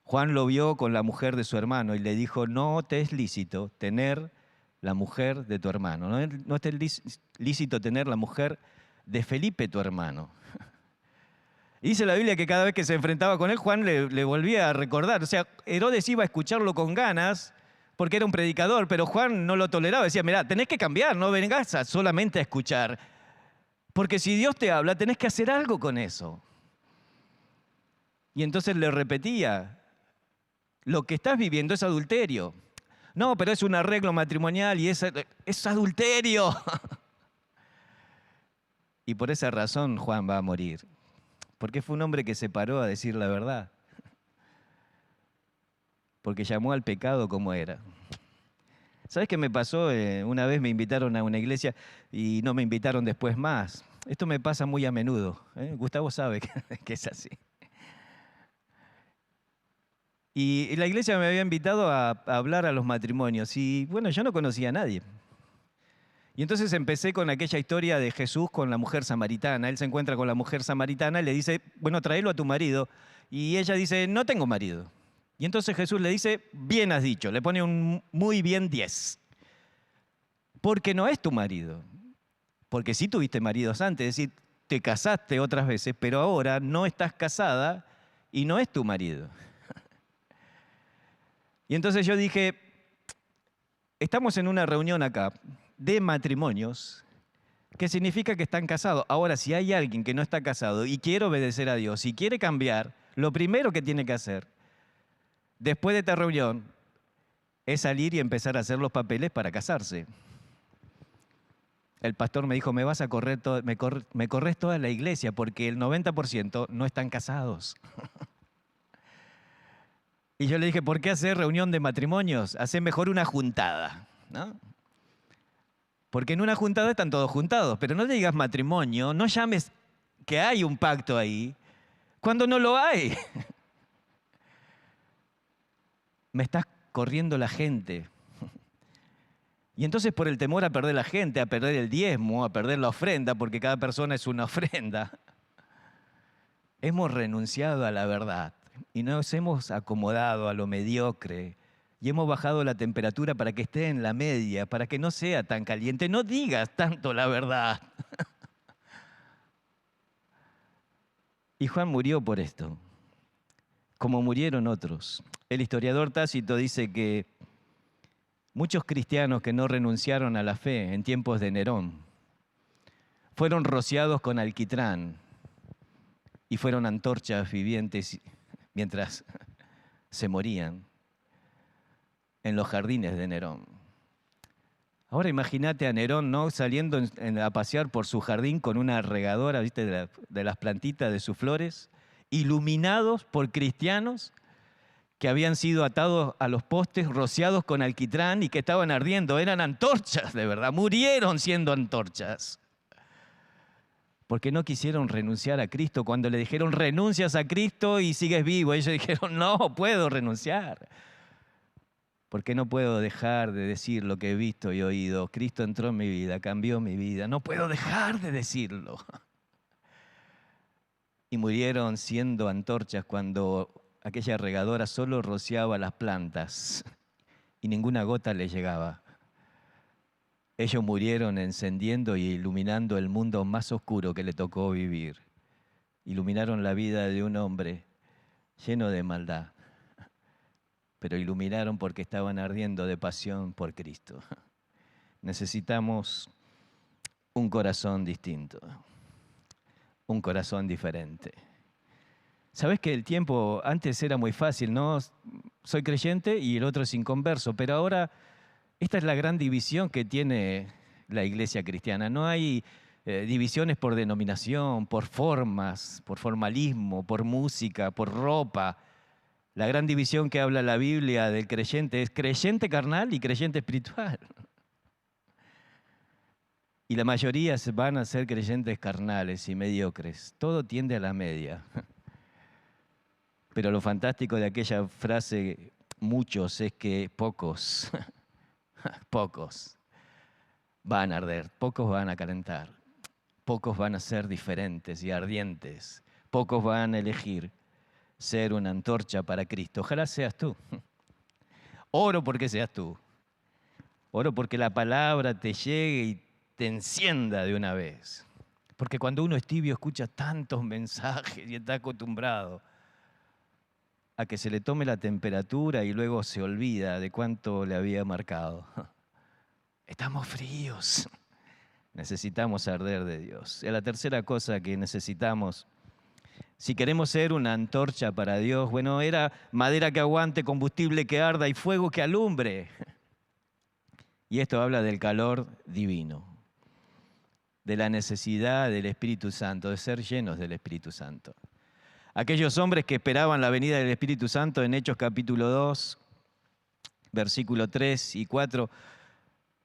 Juan lo vio con la mujer de su hermano y le dijo, no te es lícito tener la mujer de tu hermano, no te es lícito tener la mujer de Felipe tu hermano. Y dice la Biblia que cada vez que se enfrentaba con él, Juan le volvía a recordar. O sea, Herodes iba a escucharlo con ganas porque era un predicador, pero Juan no lo toleraba. Decía, mirá, tenés que cambiar, no vengas solamente a escuchar. Porque si Dios te habla, tenés que hacer algo con eso. Y entonces le repetía, lo que estás viviendo es adulterio. No, pero es un arreglo matrimonial y es adulterio. Y por esa razón Juan va a morir. Porque fue un hombre que se paró a decir la verdad. Porque llamó al pecado como era. ¿Sabes qué me pasó? Una vez me invitaron a una iglesia y no me invitaron después más. Esto me pasa muy a menudo. Gustavo sabe que es así. Y la iglesia me había invitado a hablar a los matrimonios y bueno, yo no conocía a nadie. Y entonces empecé con aquella historia de Jesús con la mujer samaritana. Él se encuentra con la mujer samaritana y le dice, bueno, tráelo a tu marido. Y ella dice, no tengo marido. Y entonces Jesús le dice, bien has dicho, le pone un muy bien 10. Porque no es tu marido. Porque sí tuviste maridos antes, es decir, te casaste otras veces, pero ahora no estás casada y no es tu marido. Y entonces yo dije, estamos en una reunión acá de matrimonios, que significa que están casados. Ahora, si hay alguien que no está casado y quiere obedecer a Dios y quiere cambiar, lo primero que tiene que hacer, después de esta reunión, es salir y empezar a hacer los papeles para casarse. El pastor me dijo, me vas a correr me corres toda la iglesia porque el 90% no están casados. Y yo le dije, ¿por qué hacer reunión de matrimonios? Hacé mejor una juntada, ¿no? Porque en una juntada están todos juntados, pero no le digas matrimonio, no llames que hay un pacto ahí, cuando no lo hay. Me estás corriendo la gente. Y entonces por el temor a perder la gente, a perder el diezmo, a perder la ofrenda, porque cada persona es una ofrenda, hemos renunciado a la verdad y nos hemos acomodado a lo mediocre y hemos bajado la temperatura para que esté en la media, para que no sea tan caliente. No digas tanto la verdad. Y Juan murió por esto, como murieron otros. El historiador Tácito dice que Muchos cristianos que no renunciaron a la fe en tiempos de Nerón fueron rociados con alquitrán y fueron antorchas vivientes mientras se morían en los jardines de Nerón. Ahora imagínate a Nerón, ¿no?, saliendo a pasear por su jardín con una regadora, ¿viste?, de las plantitas de sus flores, iluminados por cristianos que habían sido atados a los postes, rociados con alquitrán y que estaban ardiendo. Eran antorchas, de verdad, murieron siendo antorchas. Porque no quisieron renunciar a Cristo. Cuando le dijeron, renuncias a Cristo y sigues vivo, ellos dijeron, no puedo renunciar. Porque no puedo dejar de decir lo que he visto y oído. Cristo entró en mi vida, cambió mi vida. No puedo dejar de decirlo. Y murieron siendo antorchas cuando aquella regadora solo rociaba las plantas y ninguna gota les llegaba. Ellos murieron encendiendo y iluminando el mundo más oscuro que le tocó vivir. Iluminaron la vida de un hombre lleno de maldad, pero iluminaron porque estaban ardiendo de pasión por Cristo. Necesitamos un corazón distinto, un corazón diferente. Sabes que el tiempo antes era muy fácil, ¿no? Soy creyente y el otro es inconverso, pero ahora esta es la gran división que tiene la iglesia cristiana. No hay divisiones por denominación, por formas, por formalismo, por música, por ropa. La gran división que habla la Biblia del creyente es creyente carnal y creyente espiritual. Y la mayoría van a ser creyentes carnales y mediocres. Todo tiende a la media. Pero lo fantástico de aquella frase, muchos, es que pocos van a arder, pocos van a calentar, pocos van a ser diferentes y ardientes, pocos van a elegir ser una antorcha para Cristo. Ojalá seas tú. Oro porque seas tú. Oro porque la palabra te llegue y te encienda de una vez. Porque cuando uno es tibio escucha tantos mensajes y está acostumbrado a que se le tome la temperatura y luego se olvida de cuánto le había marcado. Estamos fríos. Necesitamos arder de Dios. Y la tercera cosa que necesitamos, si queremos ser una antorcha para Dios, bueno, era madera que aguante, combustible que arda y fuego que alumbre. Y esto habla del calor divino, de la necesidad del Espíritu Santo, de ser llenos del Espíritu Santo. Aquellos hombres que esperaban la venida del Espíritu Santo en Hechos capítulo 2, versículo 3 y 4,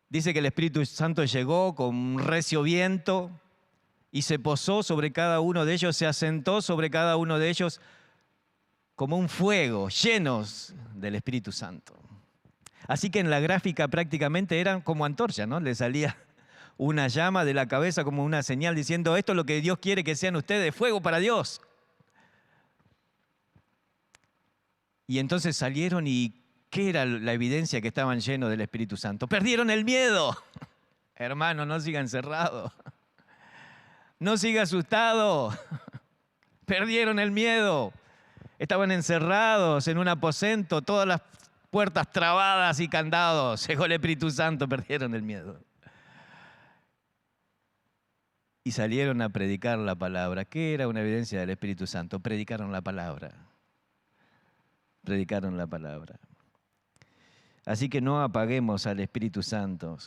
dice que el Espíritu Santo llegó con un recio viento y se posó sobre cada uno de ellos, se asentó sobre cada uno de ellos como un fuego, llenos del Espíritu Santo. Así que en la gráfica prácticamente eran como antorchas, ¿no? Le salía una llama de la cabeza como una señal diciendo, esto es lo que Dios quiere que sean ustedes, fuego para Dios. Y entonces salieron y ¿qué era la evidencia que estaban llenos del Espíritu Santo? ¡Perdieron el miedo! Hermano, no siga encerrado. No siga asustado. Perdieron el miedo. Estaban encerrados en un aposento, todas las puertas trabadas y candados. Llegó el Espíritu Santo, perdieron el miedo. Y salieron a predicar la palabra. ¿Qué era una evidencia del Espíritu Santo? Predicaron la palabra. Predicaron la palabra. Así que no apaguemos al Espíritu Santo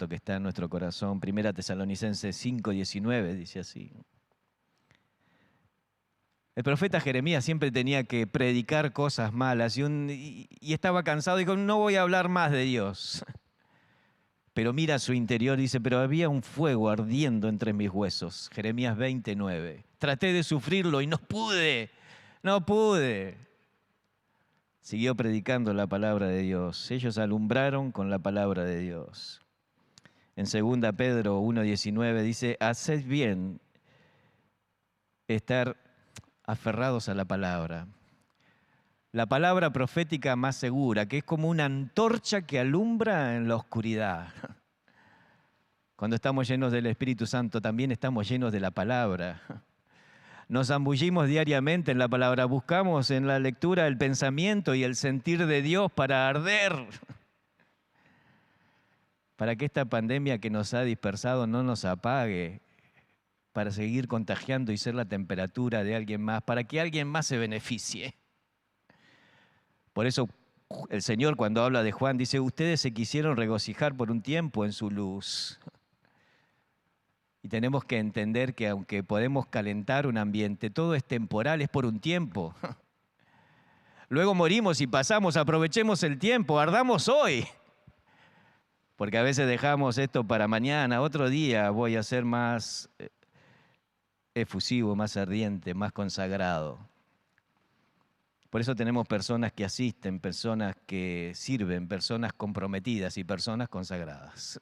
que está en nuestro corazón. 1 Tesalonicenses 5:19 dice así. El profeta Jeremías siempre tenía que predicar cosas malas y estaba cansado y dijo, no voy a hablar más de Dios. Pero mira su interior, dice, pero había un fuego ardiendo entre mis huesos. Jeremías 20:9. Traté de sufrirlo y no pude. Siguió predicando la palabra de Dios. Ellos alumbraron con la palabra de Dios. En 2 Pedro 1:19 dice, haced bien estar aferrados a la palabra. La palabra profética más segura, que es como una antorcha que alumbra en la oscuridad. Cuando estamos llenos del Espíritu Santo, también estamos llenos de la palabra. Nos zambullimos diariamente en la palabra, buscamos en la lectura el pensamiento y el sentir de Dios para arder. para que esta pandemia que nos ha dispersado no nos apague, para seguir contagiando y ser la temperatura de alguien más, para que alguien más se beneficie. Por eso el Señor, cuando habla de Juan, dice: ustedes se quisieron regocijar por un tiempo en su luz. Y tenemos que entender que aunque podemos calentar un ambiente, todo es temporal, es por un tiempo. Luego morimos y pasamos, aprovechemos el tiempo, ardamos hoy. Porque a veces dejamos esto para mañana, otro día voy a ser más efusivo, más ardiente, más consagrado. Por eso tenemos personas que asisten, personas que sirven, personas comprometidas y personas consagradas.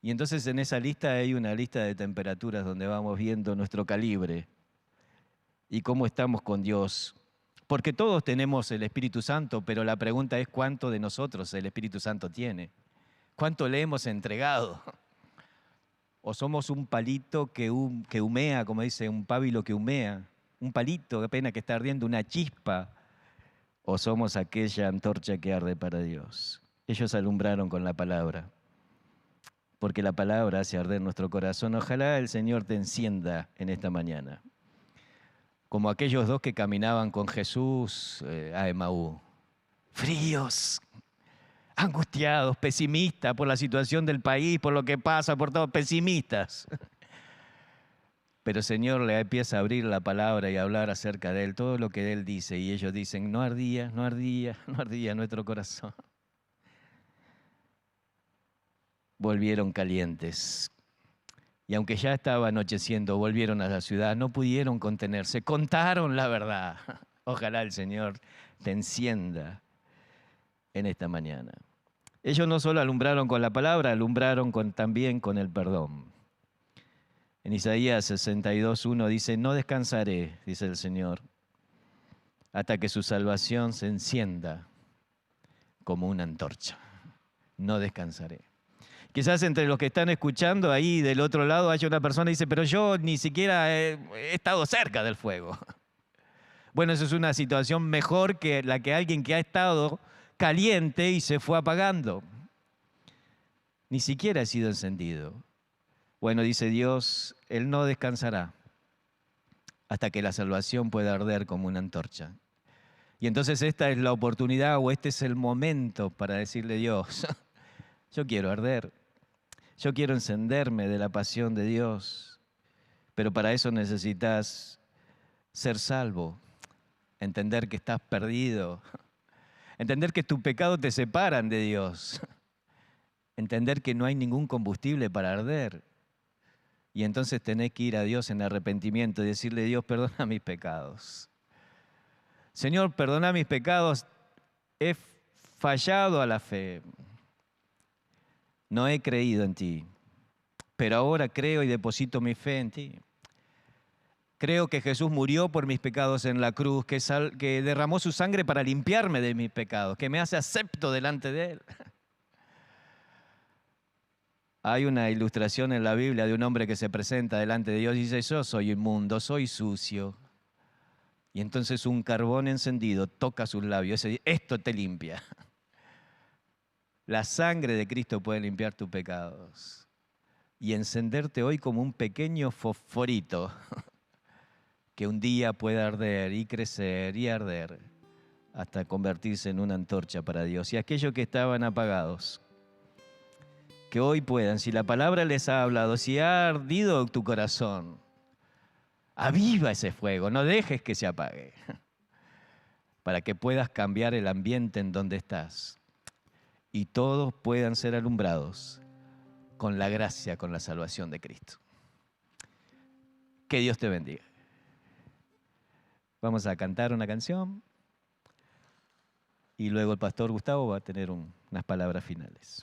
Y entonces en esa lista hay una lista de temperaturas donde vamos viendo nuestro calibre y cómo estamos con Dios. Porque todos tenemos el Espíritu Santo, pero la pregunta es cuánto de nosotros el Espíritu Santo tiene. ¿Cuánto le hemos entregado? ¿O somos un palito que humea, como dice, un pábilo que humea? Un palito, qué pena que está ardiendo, una chispa. ¿O somos aquella antorcha que arde para Dios? Ellos alumbraron con la palabra, porque la palabra hace arder nuestro corazón. Ojalá el Señor te encienda en esta mañana, como aquellos dos que caminaban con Jesús a Emaú, fríos, angustiados, pesimistas por la situación del país, por lo que pasa, por todo, pesimistas. Pero el Señor le empieza a abrir la palabra y a hablar acerca de Él, todo lo que Él dice, y ellos dicen: no ardía nuestro corazón. Volvieron calientes. Y aunque ya estaba anocheciendo, volvieron a la ciudad, no pudieron contenerse, contaron la verdad. Ojalá el Señor te encienda en esta mañana. Ellos no solo alumbraron con la palabra, alumbraron también con el perdón. En Isaías 62:1 dice: no descansaré, dice el Señor, hasta que su salvación se encienda como una antorcha. No descansaré. Quizás entre los que están escuchando ahí del otro lado haya una persona que dice: pero yo ni siquiera he estado cerca del fuego. Bueno, eso es una situación mejor que la que alguien que ha estado caliente y se fue apagando. Ni siquiera ha sido encendido. Bueno, dice Dios, Él no descansará hasta que la salvación pueda arder como una antorcha. Y entonces esta es la oportunidad, o este es el momento para decirle: Dios, yo quiero arder. Yo quiero encenderme de la pasión de Dios, pero para eso necesitas ser salvo, entender que estás perdido, entender que tus pecados te separan de Dios, entender que no hay ningún combustible para arder. Y entonces tenés que ir a Dios en arrepentimiento y decirle: Dios, perdona mis pecados. Señor, perdona mis pecados, he fallado a la fe. No he creído en ti, pero ahora creo y deposito mi fe en ti. Creo que Jesús murió por mis pecados en la cruz, que derramó su sangre para limpiarme de mis pecados, que me hace acepto delante de Él. Hay una ilustración en la Biblia de un hombre que se presenta delante de Dios y dice: yo soy inmundo, soy sucio. Y entonces un carbón encendido toca sus labios y dice: esto te limpia. La sangre de Cristo puede limpiar tus pecados y encenderte hoy como un pequeño fosforito que un día puede arder y crecer y arder hasta convertirse en una antorcha para Dios. Y aquellos que estaban apagados, que hoy puedan, si la palabra les ha hablado, si ha ardido tu corazón, aviva ese fuego, no dejes que se apague, para que puedas cambiar el ambiente en donde estás y todos puedan ser alumbrados con la gracia, con la salvación de Cristo. Que Dios te bendiga. Vamos a cantar una canción y luego el pastor Gustavo va a tener unas palabras finales.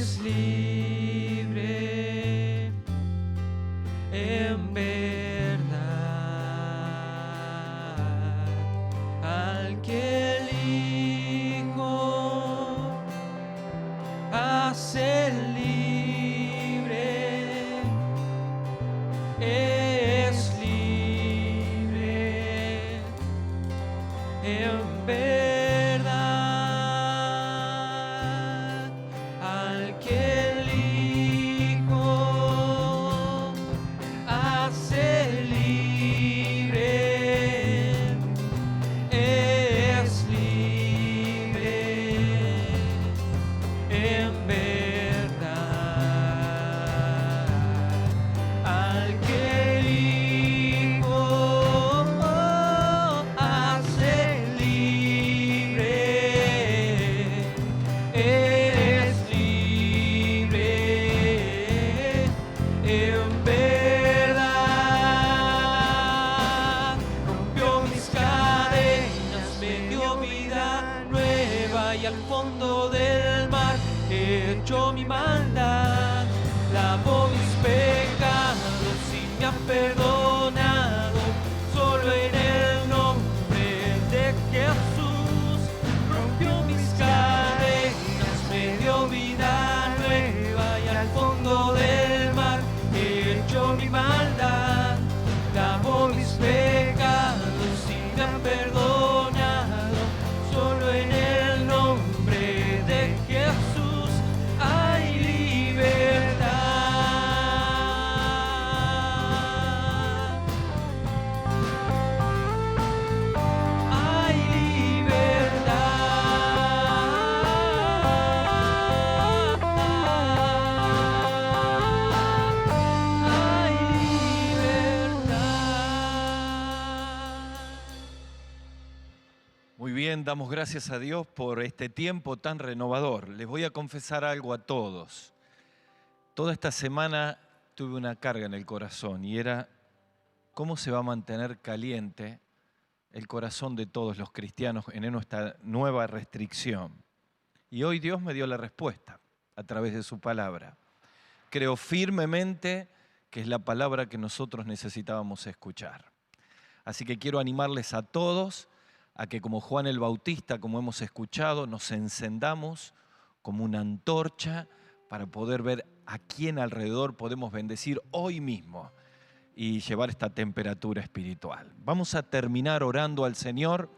es libre en verdad. Al que el Hijo hace libre, es libre en verdad. Al que el Hijo hace libre, es libre en verdad. Al que el Hijo hace libre, es libre en verdad. Rompió mis cadenas, me dio vida nueva y al fondo del mar echó mi maldad. Lavó mis pecados y me ha perdonado. Solo en el nombre de Jesús rompió mis cadenas, me dio vida nueva y al fondo del mar echó mi maldad. Lavó mis pecados y me ha perdonado. Solo en el nombre de Jesús hay libertad. Hay libertad. Hay libertad. Muy bien, damos gracias a Dios por este tiempo tan renovador. Les voy a confesar algo a todos. Toda esta semana tuve una carga en el corazón y era cómo se va a mantener caliente el corazón de todos los cristianos en esta nueva restricción. Y hoy Dios me dio la respuesta a través de su palabra. Creo firmemente que es la palabra que nosotros necesitábamos escuchar. Así que quiero animarles a todos a que como Juan el Bautista, como hemos escuchado, nos encendamos como una antorcha para poder ver a quién alrededor podemos bendecir hoy mismo y llevar esta temperatura espiritual. Vamos a terminar orando al Señor,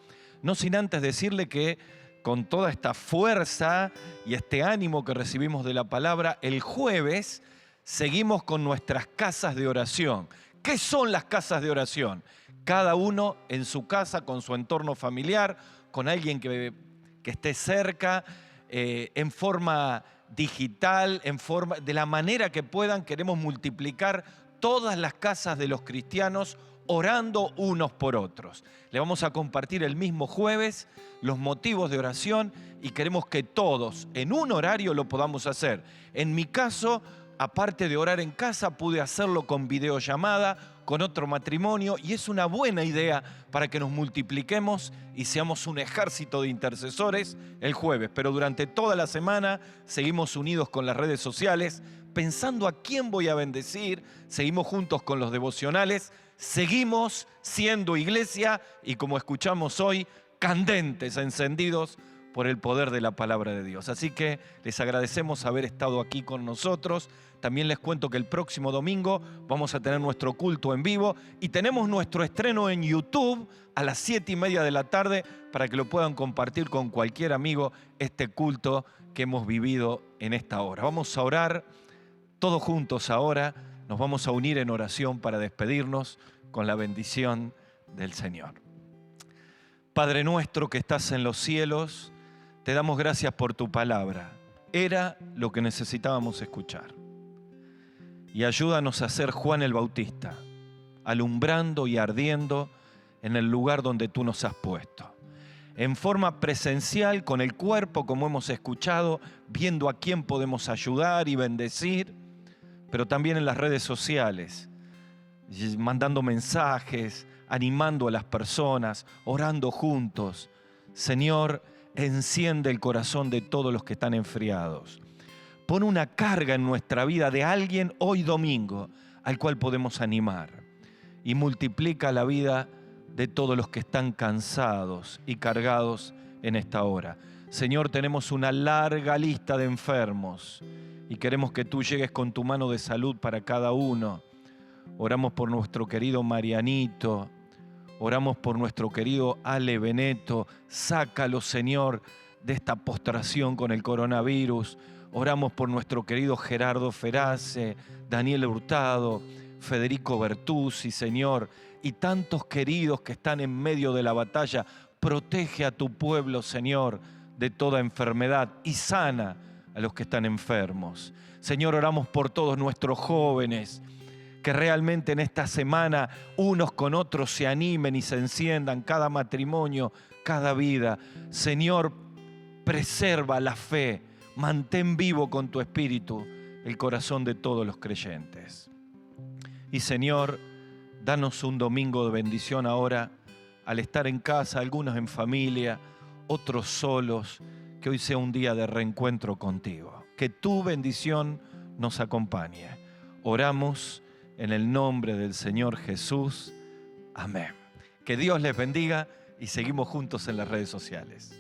no sin antes decirle que con toda esta fuerza y este ánimo que recibimos de la palabra, el jueves seguimos con nuestras casas de oración. ¿Qué son las casas de oración? Cada uno en su casa, con su entorno familiar, con alguien que esté cerca, en forma digital, de la manera que puedan. Queremos multiplicar todas las casas de los cristianos orando unos por otros. Le vamos a compartir el mismo jueves los motivos de oración y queremos que todos en un horario lo podamos hacer. En mi caso, aparte de orar en casa, pude hacerlo con videollamada, con otro matrimonio, y es una buena idea para que nos multipliquemos y seamos un ejército de intercesores el jueves. Pero durante toda la semana seguimos unidos con las redes sociales, pensando a quién voy a bendecir, seguimos juntos con los devocionales, seguimos siendo iglesia y, como escuchamos hoy, candentes, encendidos por el poder de la palabra de Dios. Así que les agradecemos haber estado aquí con nosotros. También les cuento que el próximo domingo vamos a tener nuestro culto en vivo y tenemos nuestro estreno en YouTube a las 7:30 de la tarde para que lo puedan compartir con cualquier amigo este culto que hemos vivido en esta hora. Vamos a orar todos juntos ahora. Nos vamos a unir en oración para despedirnos con la bendición del Señor. Padre nuestro que estás en los cielos, te damos gracias por tu palabra. Era lo que necesitábamos escuchar. Y ayúdanos a ser Juan el Bautista, alumbrando y ardiendo en el lugar donde tú nos has puesto. En forma presencial, con el cuerpo, como hemos escuchado, viendo a quién podemos ayudar y bendecir, pero también en las redes sociales, mandando mensajes, animando a las personas, orando juntos. Señor, enciende el corazón de todos los que están enfriados. Pon una carga en nuestra vida de alguien hoy domingo al cual podemos animar. Y multiplica la vida de todos los que están cansados y cargados en esta hora. Señor, tenemos una larga lista de enfermos y queremos que tú llegues con tu mano de salud para cada uno. Oramos por nuestro querido Marianito, oramos por nuestro querido Ale Beneto. Sácalo, Señor, de esta postración con el coronavirus. Oramos por nuestro querido Gerardo Ferace, Daniel Hurtado, Federico Bertuzzi, Señor, y tantos queridos que están en medio de la batalla. Protege a tu pueblo, Señor, de toda enfermedad y sana a los que están enfermos. Señor, oramos por todos nuestros jóvenes, que realmente en esta semana unos con otros se animen y se enciendan, cada matrimonio, cada vida. Señor, preserva la fe, mantén vivo con tu espíritu el corazón de todos los creyentes. Y Señor, danos un domingo de bendición ahora, al estar en casa, algunos en familia, otros solos, que hoy sea un día de reencuentro contigo. Que tu bendición nos acompañe. Oramos en el nombre del Señor Jesús. Amén. Que Dios les bendiga y seguimos juntos en las redes sociales.